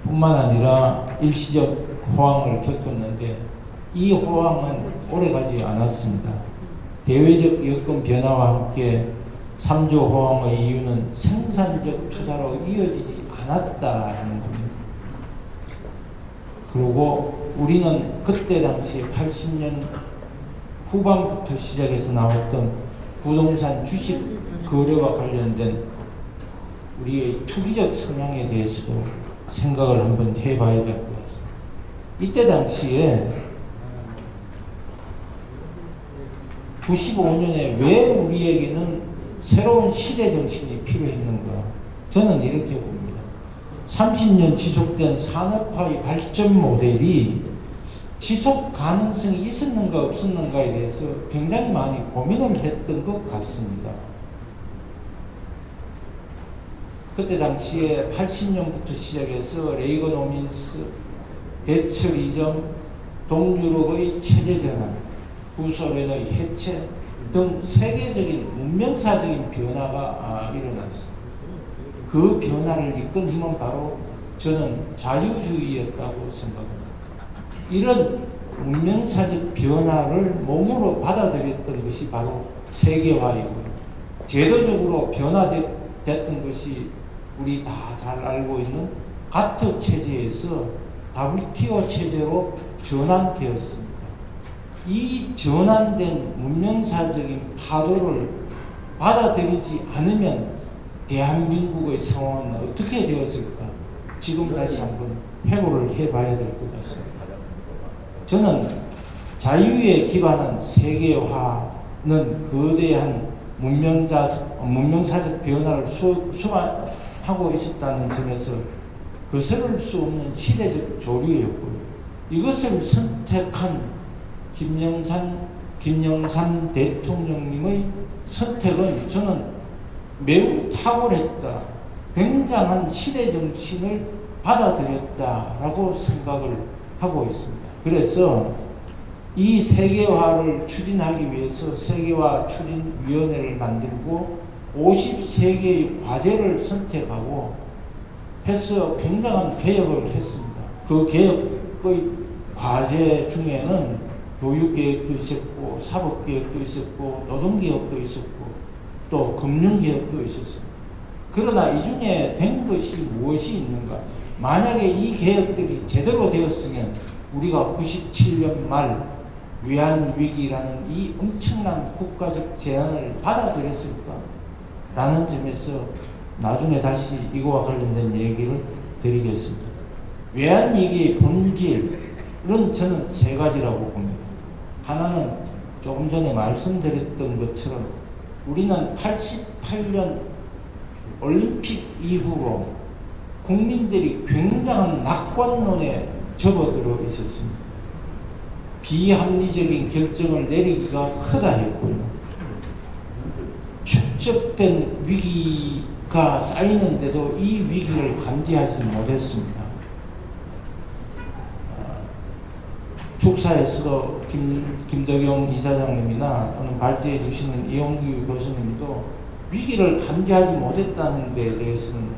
뿐만 아니라 일시적 호황을 겪었는데 이 호황은 오래가지 않았습니다. 대외적 여건 변화와 함께 3조 호황의 이유는 생산적 투자로 이어지지 않았다는 겁니다. 그리고 우리는 그때 당시에 80년 후반부터 시작해서 나왔던 부동산 주식 거래와 관련된 우리의 투기적 성향에 대해서도 생각을 한번 해봐야 될 것 같습니다. 이때 당시에 95년에 왜 우리에게는 새로운 시대 정신이 필요했는가? 저는 이렇게 봅니다. 30년 지속된 산업화의 발전 모델이 지속 가능성이 있었는가 없었는가에 대해서 굉장히 많이 고민을 했던 것 같습니다. 그때 당시에 80년부터 시작해서 레이거노민스, 대처리점, 동유럽의 체제 전환, 구소련의 해체 등 세계적인 문명사적인 변화가 일어났습니다. 그 변화를 이끈 힘은 바로 저는 자유주의였다고 생각합니다. 이런 문명사적 변화를 몸으로 받아들였던 것이 바로 세계화이고요. 제도적으로 변화됐던 것이 우리 다 잘 알고 있는 가트 체제에서 WTO 체제로 전환되었습니다. 이 전환된 문명사적인 파도를 받아들이지 않으면 대한민국의 상황은 어떻게 되었을까? 지금 다시 한번 회고를 해봐야 될 것 같습니다. 저는 자유에 기반한 세계화는 거대한 문명사적 변화를 수반하고 있었다는 점에서 거스를 수 없는 시대적 조류였고요. 이것을 선택한 김영삼 대통령님의 선택은 저는 매우 탁월했다. 굉장한 시대 정신을 받아들였다라고 생각을 하고 있습니다. 그래서 이 세계화를 추진하기 위해서 세계화 추진위원회를 만들고 53개의 과제를 선택하고 해서 굉장한 개혁을 했습니다. 그 개혁의 과제 중에는 교육개혁도 있었고 사법개혁도 있었고 노동개혁도 있었고 또 금융개혁도 있었습니다. 그러나 이 중에 된 것이 무엇이 있는가? 만약에 이 개혁들이 제대로 되었으면 우리가 97년 말 외환위기라는 이 엄청난 국가적 제안을 받아들였을까? 라는 점에서 나중에 다시 이거와 관련된 얘기를 드리겠습니다. 외환위기의 본질은 저는 세 가지라고 봅니다. 하나는 조금 전에 말씀드렸던 것처럼 우리는 88년 올림픽 이후로 국민들이 굉장한 낙관론에 접어들어 있었습니다. 비합리적인 결정을 내리기가 크다 했고요. 축적된 위기가 쌓이는데도 이 위기를 감지하지 못했습니다. 축사에서도 김덕영 이사장님이나 또는 발제해 주시는 이용규 교수님도 위기를 감지하지 못했다는 데 대해서는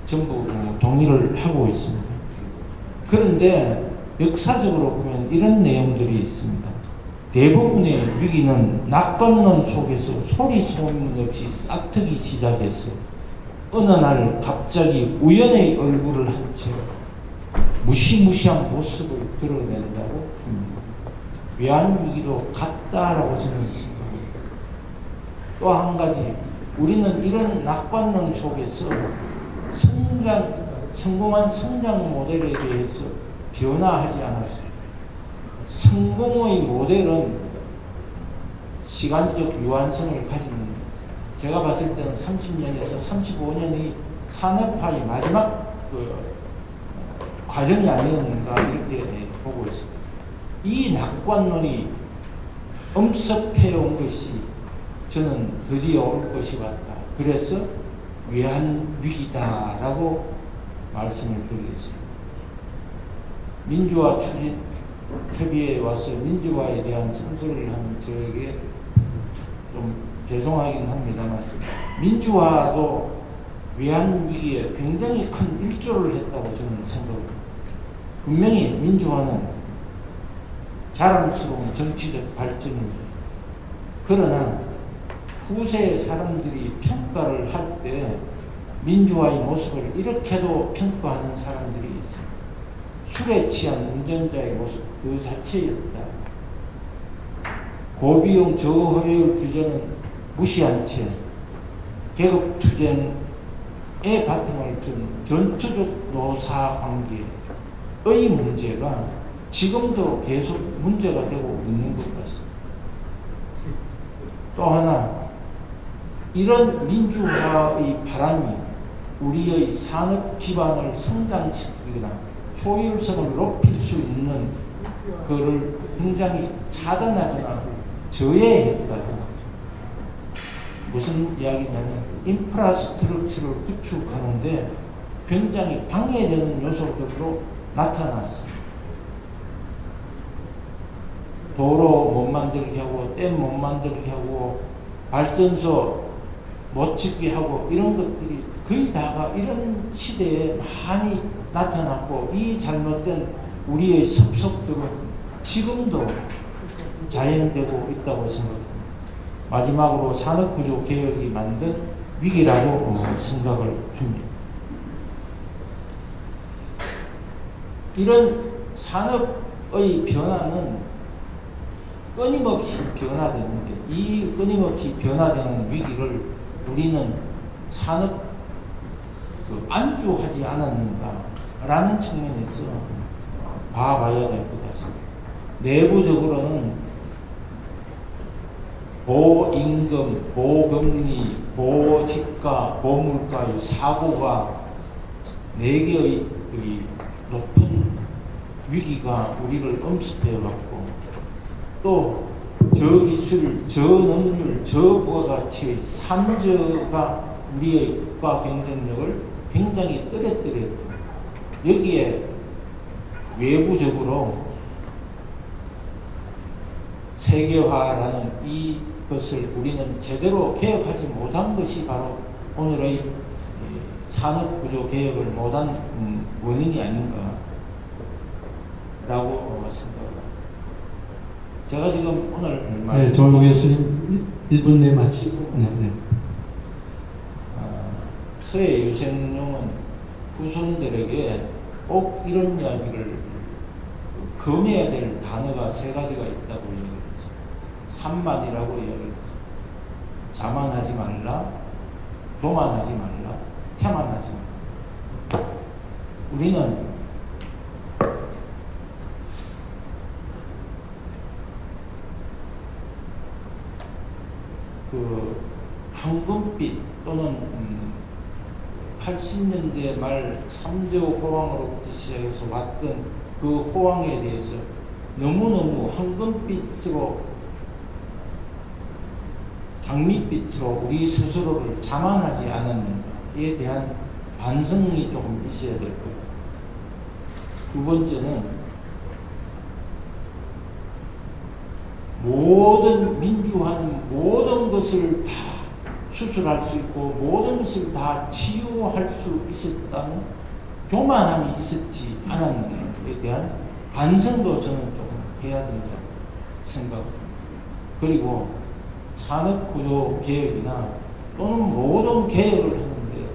전부 동의를 하고 있습니다. 그런데 역사적으로 보면 이런 내용들이 있습니다. 대부분의 위기는 낙관론 속에서 소리 소문 없이 싹트기 시작해서 어느 날 갑자기 우연의 얼굴을 한 채 무시무시한 모습을 드러낸다고 봅니다. 외환위기도 같다라고 저는 생각합니다. 또 한 가지, 우리는 이런 낙관론 속에서 성공한 성장 모델에 대해서 변화하지 않았습니다. 성공의 모델은 시간적 유한성을 가지는, 제가 봤을 때는 30년에서 35년이 산업화의 마지막 과정이 아니었는가 이렇게 보고 있습니다. 이 낙관론이 엄습해온 것이 저는 드디어 올 것이 같다. 그래서 외환위기다라고 말씀을 드리겠습니다. 민주화 추진 협의회에 와서 민주화에 대한 선서를 하는 저에게 좀 죄송하긴 합니다만 민주화도 외환 위기에 굉장히 큰 일조를 했다고 저는 생각합니다. 분명히 민주화는 자랑스러운 정치적 발전입니다. 그러나 후세의 사람들이 평가를 할 때 민주화의 모습을 이렇게도 평가하는 사람들이 있습니다. 술에 취한 운전자의 모습 그 자체였다. 고비용 저효율 규제는 무시한 채 계급투쟁에 바탕을 둔 전투적 노사관계의 문제가 지금도 계속 문제가 되고 있는 것 같습니다. 또 하나, 이런 민주화의 바람이 우리의 산업 기반을 성장시키거나 효율성을 높일 수 있는 그를 굉장히 차단하거나 저해했다. 무슨 이야기냐면 인프라스트럭처를 구축하는데 굉장히 방해되는 요소들로 나타났습니다. 도로 못 만들게 하고 댐 못 만들게 하고 발전소 못 짓게 하고 이런 것들이 거의 다가 이런 시대에 많이 나타났고 이 잘못된 우리의 습속들은 지금도 자행되고 있다고 생각합니다. 마지막으로 산업구조 개혁이 만든 위기라고 생각을 합니다. 이런 산업의 변화는 끊임없이 변화되는데 이 끊임없이 변화되는 위기를 우리는 산업 안주하지 않았는가라는 측면에서 봐봐야 될 것 같습니다. 내부적으로는 보임금, 보금리, 보지가, 보물가의 사고가 4개의 높은 위기가 우리를 엄습해왔고 또 저기술, 저능률, 저부가가치의 3저가 우리의 국가 경쟁력을 굉장히 떨어뜨렸고 여기에 외부적으로 세계화라는 이것을 우리는 제대로 개혁하지 못한 것이 바로 오늘의 산업구조 개혁을 못한 원인이 아닌가라고 생각합니다. 제가 지금 오늘 네, 조 교수님 1분 내에 마치고. 네, 네. 서해 유생룡은 후손들에게 꼭 이런 이야기를 검해야 될 단어가 3가지가 있다고 얘기했습니다. 산만이라고 이야기했습니다. 자만하지 말라, 교만하지 말라, 태만하지 말라. 우리는 그 황금빛 또는 80년대 말 3조 호황으로부터 시작해서 왔던 그 호황에 대해서 너무너무 황금빛으로 장밋빛으로 우리 스스로를 자만하지 않았는가에 대한 반성이 조금 있어야 될 거예요. 두 번째는 모든 민주화는 모든 것을 다 수술할 수 있고 모든 것을 다 치유할 수 있었다는 교만함이 있었지 않았는가에 대한 반성도 저는 조금 해야 된다고 생각합니다. 그리고 산업구조 개혁이나 또는 모든 개혁을 하는데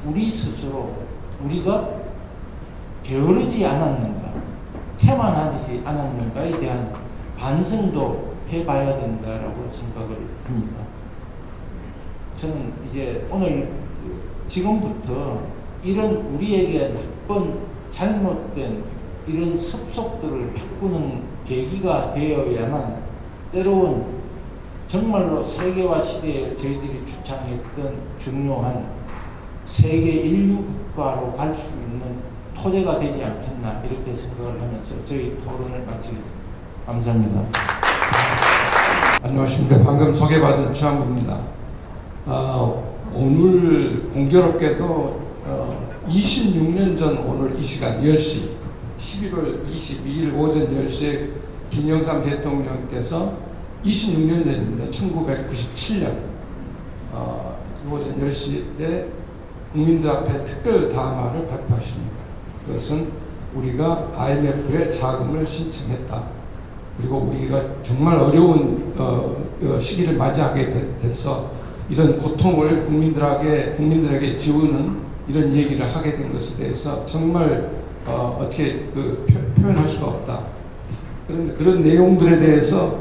우리 스스로 우리가 게으르지 않았는가, 태만하지 않았는가에 대한 반성도 해봐야 된다라고 생각을 합니다. 저는 이제 오늘 지금부터 이런 우리에게 나쁜 잘못된 이런 습속들을 바꾸는 계기가 되어야만 때로는 정말로 세계화 시대에 저희들이 주창했던 중요한 세계 인류 국가로 갈 수 있는 토대가 되지 않겠나 이렇게 생각을 하면서 저희 토론을 마치겠습니다. 감사합니다. 안녕하십니까. 방금 소개받은 최한국입니다. 오늘 공교롭게도 26년 전 오늘 이 시간 10시 11월 22일 오전 10시에 김영삼 대통령께서 26년 전입니다. 1997년 오전 10시에 국민들 앞에 특별 담화를 발표하십니다. 그것은 우리가 IMF에 자금을 신청했다. 그리고 우리가 정말 어려운 시기를 맞이하게 돼서 이런 고통을 국민들에게 지우는 이런 얘기를 하게 된 것에 대해서 정말 어떻게 표현할 수가 없다. 그런데 그런 내용들에 대해서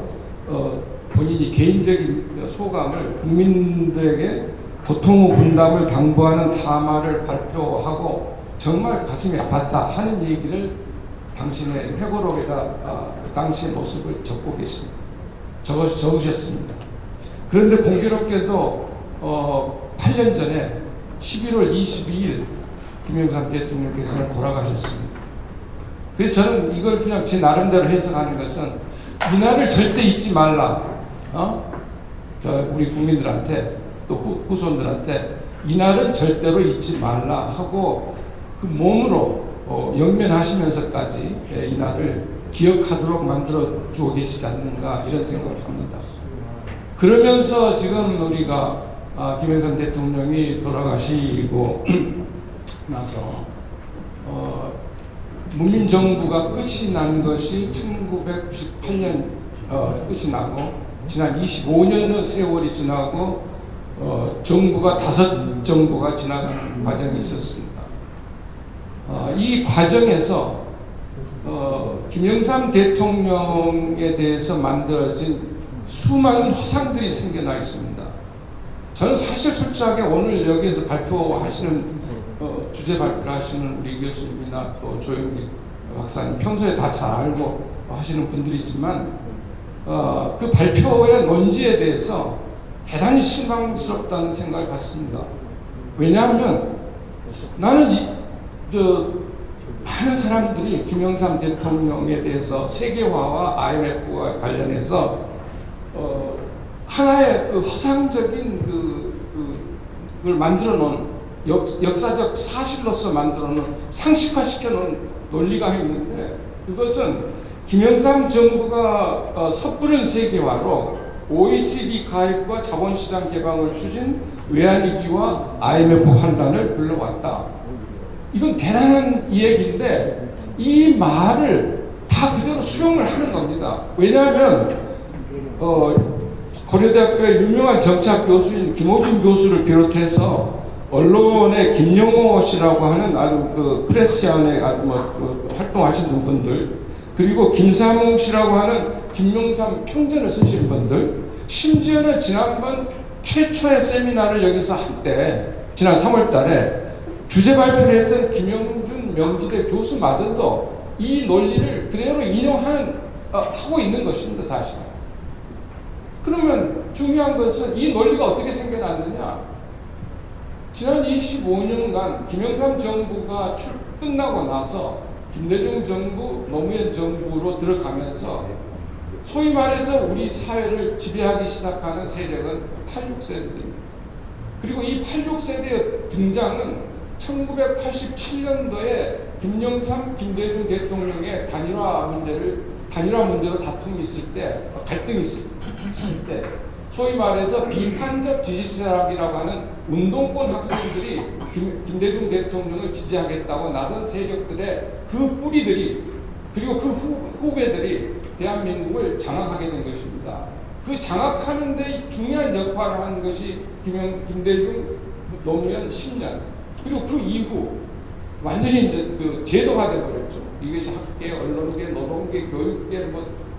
본인이 개인적인 소감을 국민들에게 고통 분담을 당부하는 담화를 발표하고 정말 가슴이 아팠다 하는 얘기를 당신의 회고록에다 그 당시의 모습을 적고 계십니다. 적으셨습니다. 그런데 공교롭게도 8년 전에 11월 22일 김영삼 대통령께서는 돌아가셨습니다. 그래서 저는 이걸 그냥 제 나름대로 해석하는 것은 이날을 절대 잊지 말라. 우리 국민들한테 또 후손들한테 이날은 절대로 잊지 말라 하고 그 몸으로 영면하시면서까지 이날을 기억하도록 만들어 주고 계시지 않는가 이런 생각을 합니다. 그러면서 지금 우리가 김영삼 대통령이 돌아가시고 나서 문민정부가 끝이 난 것이 1998년 끝이 나고 지난 25년의 세월이 지나고 정부가 5정부가 지나가는 과정이 있었습니다. 이 과정에서 김영삼 대통령에 대해서 만들어진 수많은 허상들이 생겨나 있습니다. 저는 사실 솔직하게 오늘 여기에서 발표하시는 주제 발표를 하시는 우리 교수님이나 또 조영기 박사님 평소에 다 잘 알고 하시는 분들이지만 그 발표의 논지에 대해서 대단히 실망스럽다는 생각을 갖습니다. 왜냐하면 나는 많은 사람들이 김영삼 대통령에 대해서 세계화와 IMF와 관련해서 하나의 그 허상적인 그걸 만들어 놓은 역사적 사실로서 만들어 놓은 상식화시켜 놓은 논리가 있는데 그것은 김영삼 정부가 섣부른 세계화로 OECD 가입과 자본시장 개방을 추진 외환위기와 IMF 환란을 불러왔다. 이건 대단한 이야기인데 이 말을 다 그대로 수용을 하는 겁니다. 왜냐하면 고려대학교의 유명한 정치학 교수인 김호준 교수를 비롯해서 언론의 김용호 씨라고 하는 아주 그 프레시안에 아주 활동하시는 분들 그리고 김삼웅 씨라고 하는 김영삼 평전을 쓰시는 분들 심지어는 지난번 최초의 세미나를 여기서 할 때 지난 3월 달에 주제 발표를 했던 김영준 명지대 교수마저도 이 논리를 그대로 하고 있는 것입니다. 사실. 그러면 중요한 것은 이 논리가 어떻게 생겨났느냐. 지난 25년간 김영삼 정부가 끝나고 나서 김대중 정부, 노무현 정부로 들어가면서 소위 말해서 우리 사회를 지배하기 시작하는 세력은 86세대입니다. 그리고 이 86세대의 등장은 1987년도에 김영삼, 김대중 대통령의 단일화 문제로 다툼이 있을 때, 갈등이 있을 때, 소위 말해서 비판적 지지세력이라고 하는 운동권 학생들이 김대중 대통령을 지지하겠다고 나선 세력들의 그 뿌리들이 그리고 그 후배들이 대한민국을 장악하게 된 것입니다. 그 장악하는 데 중요한 역할을 한 것이 김대중, 노무현 10년 그리고 그 이후 완전히 이제 그 제도화돼 버렸죠. 이것이 학계, 언론계, 노동계, 교육계,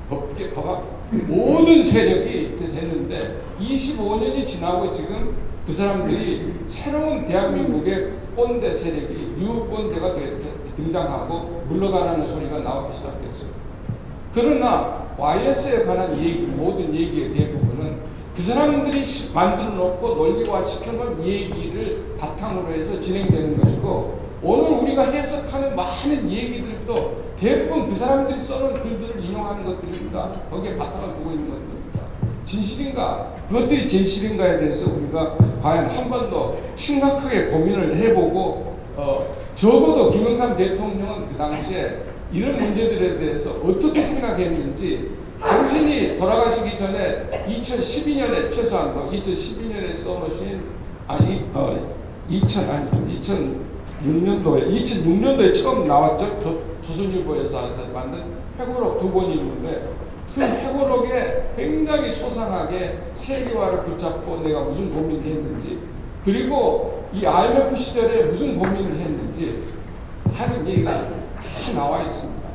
법계, 법학 모든 세력이 됐는데 25년이 지나고 지금 그 사람들이 새로운 대한민국의 꼰대 세력이 유꼰대가 등장하고 물러가라는 소리가 나오기 시작했어요. 그러나 YS에 관한 모든 얘기의 대부분은 그 사람들이 만들어 놓고 논리화 시켜놓은 얘기를 바탕으로 해서 진행되는 것이고 오늘 우리가 해석하는 많은 얘기들도 대부분 그 사람들이 써놓은 글들을 인용하는 것들입니다. 거기에 바탕을 두고 있는 것들입니다. 진실인가? 그것들이 진실인가에 대해서 우리가 과연 한 번 더 심각하게 고민을 해보고 적어도 김영삼 대통령은 그 당시에 이런 문제들에 대해서 어떻게 생각했는지 당신이 돌아가시기 전에 2012년에 최소한도 2012년에 써놓으신 2006년도에 처음 나왔죠. 조선일보에서 만든 회고록 2권이 있는데 그 회고록에 굉장히 소상하게 세계화를 붙잡고 내가 무슨 고민을 했는지, 그리고 이 IMF 시절에 무슨 고민을 했는지 하는 얘기가 다 나와 있습니다.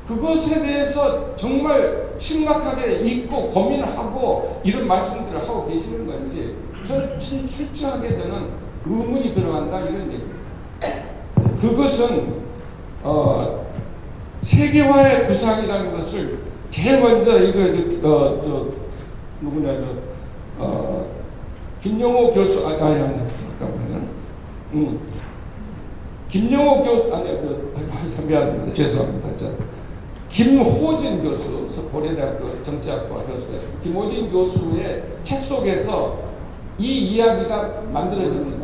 그것에 대해서 정말 심각하게 읽고 고민을 하고 이런 말씀들을 하고 계시는 건지 저는 솔직하게 저는 의문이 들어간다 이런 얘기입니다. 그것은 세계화의 구상이라는 것을 제일 먼저 김영호 교수 김영호 교수 미안합니다. 죄송합니다. 김호진 교수, 고려대학교 정치학과 교수, 김호진 교수의 책 속에서 이 이야기가 만들어집니다.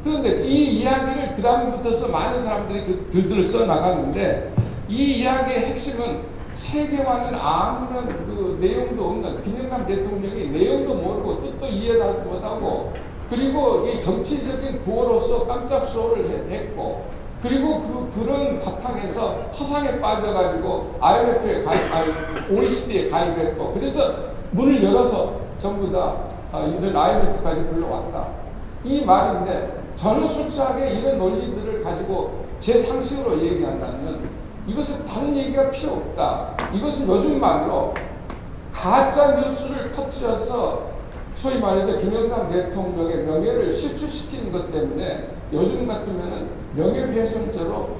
그런데 이 이야기를 그 다음부터서 많은 사람들이 그 글들을 써 나갔는데 이 이야기의 핵심은 세계화는 아무런 그 내용도 없는 김영삼 대통령이 내용도 모르고 뜻도 이해도 못하고 그리고 이 정치적인 구호로서 깜짝 쇼를 했고 그리고 그런 바탕에서 허상에 빠져가지고 IMF에 OECD에 가입했고 그래서 문을 열어서 전부 다 이런 IMF까지 불러왔다. 이 말인데 저는 솔직하게 이런 논리들을 가지고 제 상식으로 얘기한다면 이것은 다른 얘기가 필요 없다. 이것은 요즘 말로 가짜 뉴스를 터뜨려서 소위 말해서 김영삼 대통령의 명예를 실추시키는 것 때문에 요즘 같으면은 명예훼손죄로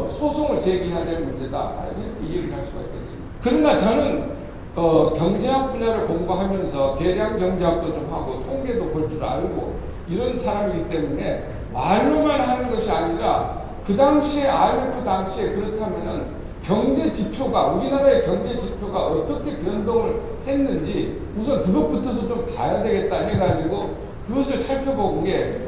소송을 제기해야 될 문제다. 이렇게 얘기를 할 수가 있겠습니다. 그러나 저는 경제학 분야를 공부하면서 계량 경제학도 좀 하고 통계도 볼 줄 알고 이런 사람이기 때문에 말로만 하는 것이 아니라 그 당시에 IMF 당시에 그렇다면은 경제 지표가 우리나라의 경제 지표가 어떻게 변동을 했는지 우선 그것부터서 좀 봐야 되겠다 해가지고 그것을 살펴본 게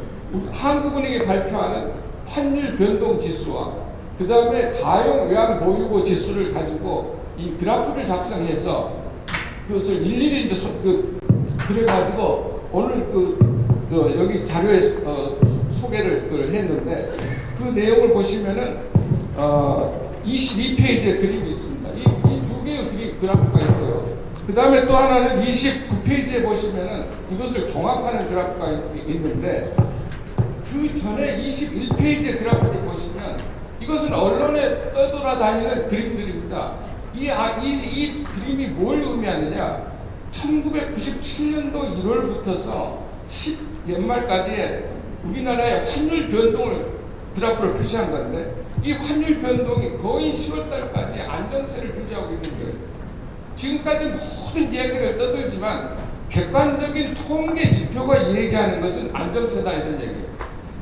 한국은행이 발표하는 환율 변동 지수와 그 다음에 가용 외환 보유고 지수를 가지고 이 그래프를 작성해서 그것을 일일이 이제 그래가지고 오늘 여기 자료에 소개를 했는데 그 내용을 보시면은 22페이지에 그림이 있습니다. 이 두 개의 그래프가 있고요. 그 다음에 또 하나는 29페이지에 보시면은 이것을 종합하는 그래프가 있는데 그 전에 21페이지의 그래프를 보시면 이것은 언론에 떠돌아다니는 그림들입니다. 이 그림이 뭘 의미하느냐? 1997년도 1월부터서 10연말까지의 우리나라의 환율 변동을 그래프로 표시한 건데 이 환율 변동이 거의 10월달까지 안정세를 유지하고 있는 거예요. 지금까지 모든 이야기를 떠들지만 객관적인 통계 지표가 얘기하는 것은 안정세다 이런 얘기예요.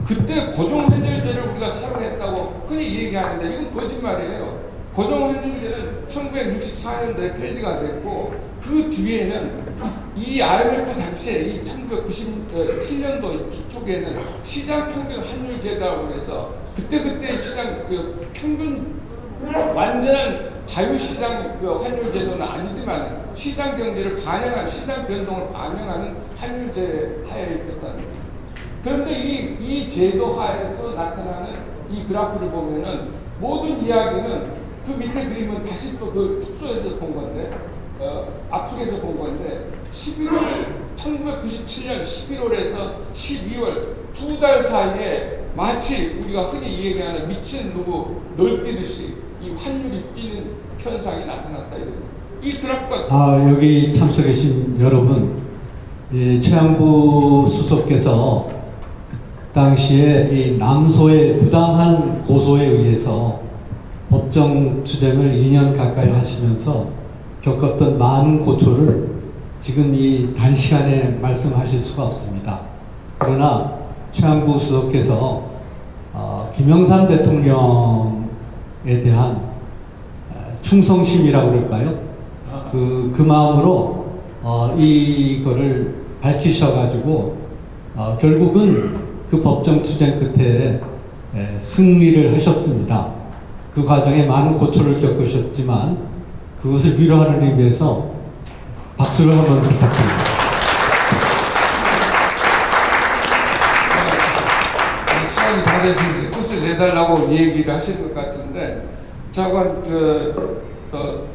그때 고정환율제를 우리가 사용했다고 흔히 얘기하는데 이건 거짓말이에요. 고정환율제는 1964년도에 폐지가 됐고 그 뒤에는 이 IMF 당시에 이 1997년도 초기에는 시장 평균 환율제라고 해서 그때 시장 평균 완전한 자유시장 환율제도는 아니지만 시장 경제를 반영한 시장 변동을 반영하는 환율제 하에 있었다는 거예요. 그런데 이 제도 하에서 나타나는 이 그래프를 보면은 모든 이야기는 그 밑에 그림은 다시 또 그 특수에서 본 건데 압축해서 본 건데 1997년 11월에서 12월 2달 사이에 마치 우리가 흔히 얘기하는 미친 누구 널뛰듯이 이 환율이 뛰는 현상이 나타났다 이 그래프가 여기 참석해 계신 여러분, 최양부 수석께서 당시에 이 남소의 부당한 고소에 의해서 법정 투쟁을 2년 가까이 하시면서 겪었던 많은 고초를 지금 이 단시간에 말씀하실 수가 없습니다. 그러나 최양부 수석께서 김영삼 대통령에 대한 충성심이라고 그럴까요? 그 마음으로 이거를 밝히셔가지고 결국은 그 법정 투쟁 끝에 승리를 하셨습니다. 그 과정에 많은 고초를 겪으셨지만 그것을 위로하는 의미에서 박수를 한번 부탁드립니다. 시간이 다 돼서 이제 끝을 내달라고 얘기를 하시는 것 같은데, 저건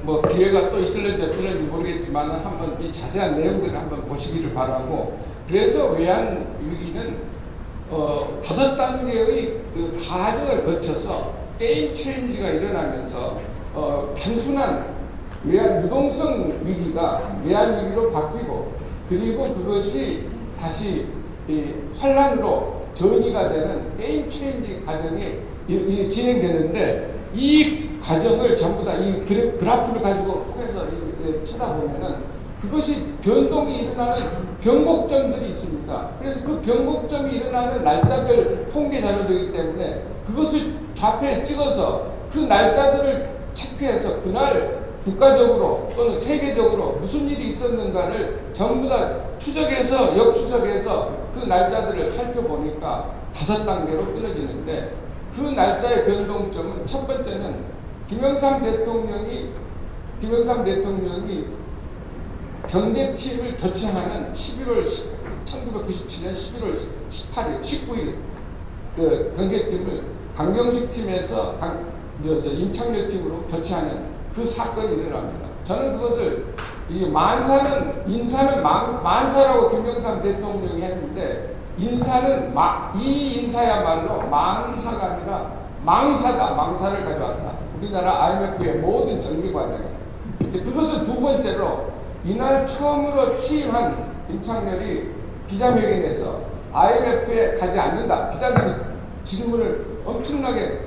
뭐 기회가 또 있을는지 없을는지 모르겠지만 한번 이 자세한 내용들을 한번 보시기를 바라고, 그래서 외환위기는 5단계의 그 과정을 거쳐서 게임 체인지가 일어나면서 단순한 외환 유동성 위기가 외환 위기로 바뀌고, 그리고 그것이 다시 이 환란으로 전이가 되는 게임 체인지 과정이 진행되는데, 이 과정을 전부 다 이 그래프를 가지고 통해서 쳐다보면은 그것이 변동이 일어나는 변곡점들이 있습니다. 그래서 그 변곡점이 일어나는 날짜별 통계 자료들이기 때문에 그것을 좌표에 찍어서 그 날짜들을 체크해서 그날 국가적으로 또는 세계적으로 무슨 일이 있었는가를 전부 다 추적해서 역추적해서 그 날짜들을 살펴보니까 5단계로 끊어지는데, 그 날짜의 변동점은 첫 번째는 김영삼 대통령이 경제팀을 교체하는 1997년 11월 18일, 19일 그 경제팀을 강경식 팀에서 임창열 팀으로 교체하는 그 사건이 일어납니다. 저는 그것을 인사는 만사라고 김영삼 대통령이 했는데, 이 인사야말로 망사가 아니라 망사를 가져왔다. 우리나라 IMF의 모든 정비 과정에. 그것을 두 번째로 이날 처음으로 취임한 임창열이 기자회견에서 IMF에 가지 않는다. 기자들이 질문을 엄청나게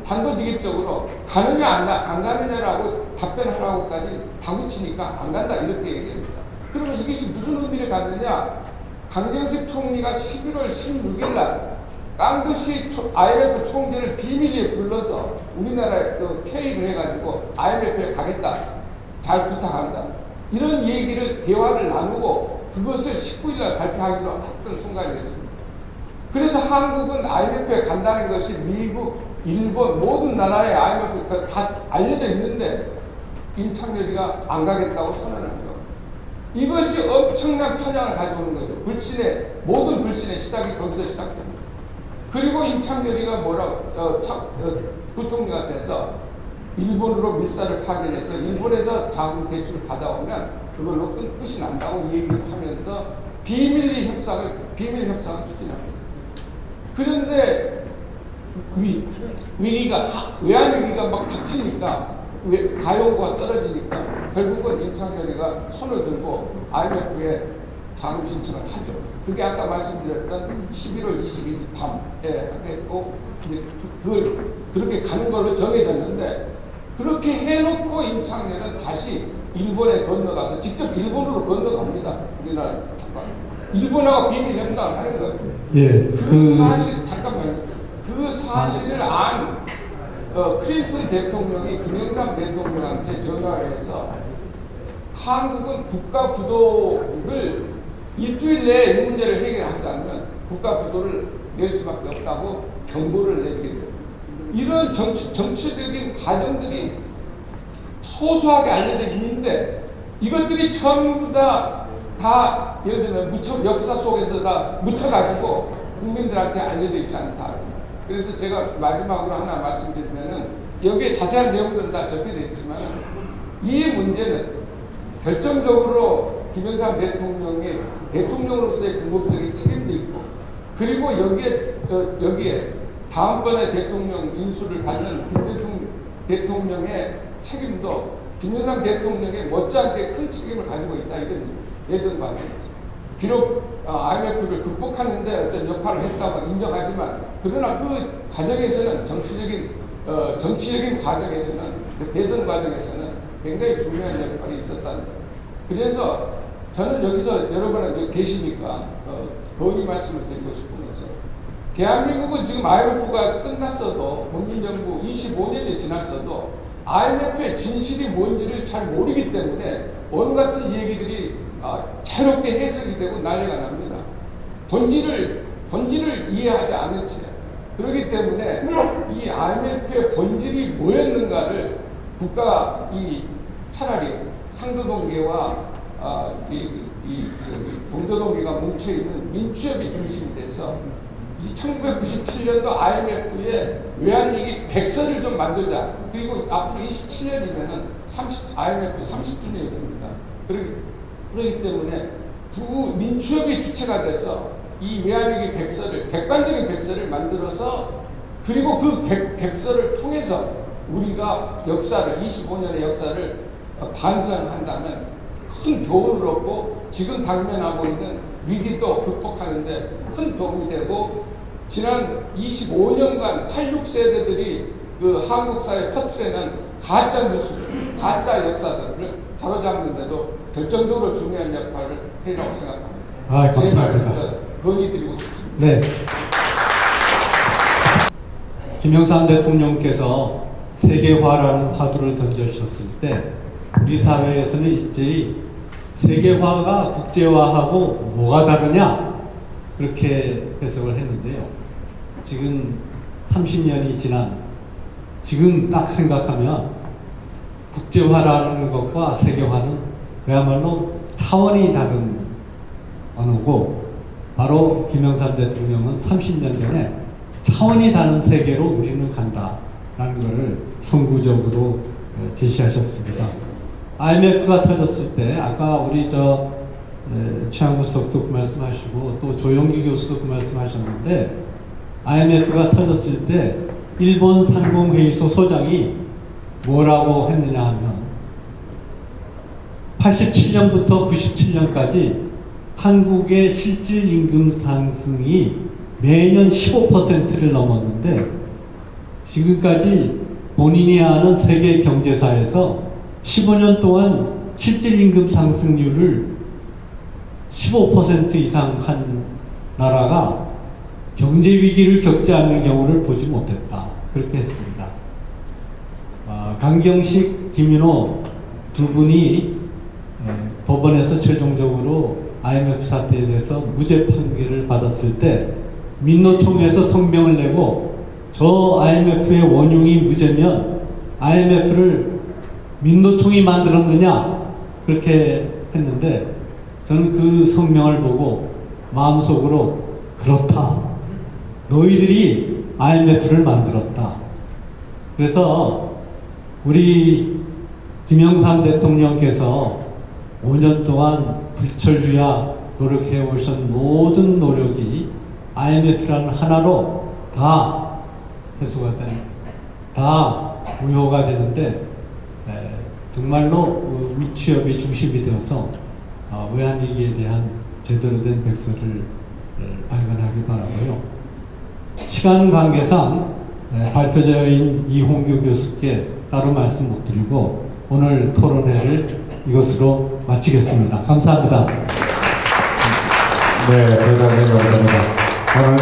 단도직입적으로 가느냐 안 가느냐라고 답변하라고까지 다구치니까 안 간다 이렇게 얘기합니다. 그러면 이것이 무슨 의미를 갖느냐? 강경식 총리가 11월 16일 날 깡듯이 IMF 총재를 비밀리에 불러서 우리나라에 또 회의를 해가지고 IMF에 가겠다, 잘 부탁한다, 이런 얘기를 대화를 나누고 그것을 19일 날 발표하기로 했던 순간이었습니다. 그래서 한국은 IMF에 간다는 것이 미국, 일본 모든 나라의 IMF가 다 알려져 있는데 임창열이가 안 가겠다고 선언을 한 겁니다. 이것이 엄청난 파장을 가져오는 거죠. 모든 불신의 시작이 거기서 시작됩니다. 그리고 임창열이가 부총리가 돼서 일본으로 밀사를 파견해서 일본에서 자금 대출을 받아오면 그걸로 끝이 난다고 얘기를 하면서 비밀 협상을 추진합니다. 그런데 외환위기가 막 닥치니까 가용고가 떨어지니까 결국은 임창열이가 손을 들고 IMF에 자금 신청을 하죠. 그게 아까 말씀드렸던 11월 22일 밤에 했고, 그걸 그렇게 가는 걸로 정해졌는데, 그렇게 해놓고 임창열은 다시 일본에 건너가서 직접 일본으로 건너갑니다. 우리나라 일본하고 비밀 협상을 하는 거예요. 예, 그 사실을 안 클린턴 대통령이 김영삼 대통령한테 전화를 해서 한국은 국가 부도를 일주일 내에 이 문제를 해결하지 않으면 국가 부도를 낼 수밖에 없다고 경고를 내게 돼요. 이런 정치적인 과정들이 소소하게 알려져 있는데, 이것들이 전부 다 예를 들면 역사 속에서 다 묻혀가지고 국민들한테 알려져 있지 않다. 그래서 제가 마지막으로 하나 말씀드리면은, 여기에 자세한 내용들은 다 적혀져 있지만 이 문제는 결정적으로 김영삼 대통령의 대통령으로서의 궁극적인 책임도 있고, 그리고 여기에 다음번에 대통령 인수를 받는 김대중 대통령의 책임도 김영삼 대통령의 못지않게 큰 책임을 가지고 있다, 이런 예전 관계입니다. 비록 IMF를 극복하는데 어떤 역할을 했다고 인정하지만, 그러나 그 과정에서는 정치적인 과정에서는, 대선 과정에서는 굉장히 중요한 역할이 있었다는 거예요. 그래서 저는 여기서 여러분은 계시니까 건의 말씀을 드리고 싶은 것은, 대한민국은 지금 IMF가 끝났어도, 문재인 정부 25년이 지났어도 IMF의 진실이 뭔지를 잘 모르기 때문에 온갖 얘기들이 자유롭게 해석이 되고 난리가 납니다. 본질을 이해하지 않은 채. 그렇기 때문에 이 IMF의 본질이 뭐였는가를 국가 차라리 상도동계와 동도동계가 뭉쳐있는 민취협이 중심이 돼서 1997년도 IMF에 외환위기 100선을 좀 만들자. 그리고 앞으로 27년이면은 IMF 30주년이 됩니다. 그렇기 때문에 두 민취협이 주체가 돼서 이 외환위기 100선을, 객관적인 100선을 만들어서 그리고 그 100선을 통해서 우리가 역사를, 25년의 역사를 반성한다면 큰 교훈을 얻고 지금 당면하고 있는 위기도 극복하는데 큰 도움이 되고, 지난 25년간 86세대들이 그 한국 사회에 퍼트려낸 가짜 뉴스, 가짜 역사들을 바로잡는데도 결정적으로 중요한 역할을 해라고 생각합니다. 감사합니다. 건의드리고 싶습니다. 네. 김영삼 대통령께서 세계화라는 화두를 던져주셨을 때 우리 사회에서는 일제히 세계화가 국제화하고 뭐가 다르냐 그렇게 해석을 했는데요. 지금 30년이 지난 지금 딱 생각하면 국제화라는 것과 세계화는 그야말로 차원이 다른 언어고, 바로 김영삼 대통령은 30년 전에 차원이 다른 세계로 우리는 간다라는 것을 선구적으로 제시하셨습니다. IMF가 터졌을 때 아까 우리 최양구 수석도 그 말씀하시고 또 조영기 교수도 그 말씀하셨는데, IMF가 터졌을 때 일본 상공회의소 소장이 뭐라고 했느냐 하면 87년부터 97년까지 한국의 실질 임금 상승이 매년 15%를 넘었는데 지금까지 본인이 아는 세계 경제사에서 15년 동안 실질 임금 상승률을 15% 이상 한 나라가 경제 위기를 겪지 않는 경우를 보지 못했다. 그렇게 했습니다. 강경식, 김인호 두 분이 법원에서 최종적으로 IMF 사태에 대해서 무죄 판결을 받았을 때 민노총에서 성명을 내고 저 IMF의 원흉이 무죄면 IMF를 민노총이 만들었느냐 그렇게 했는데, 저는 그 성명을 보고 마음속으로 그렇다. 너희들이 IMF를 만들었다. 그래서 우리 김영삼 대통령께서 5년 동안 불철주야 노력해 오신 모든 노력이 IMF라는 하나로 다 해소가 다 무효가 되는데, 정말로 민취협이 중심이 되어서 외환위기에 대한 제대로 된 백서를 발간하기 바라고요. 시간 관계상 발표자인 이홍규 교수께 따로 말씀 못 드리고 오늘 토론회를 이것으로 마치겠습니다. 감사합니다. 네, 대단히 감사합니다. 오늘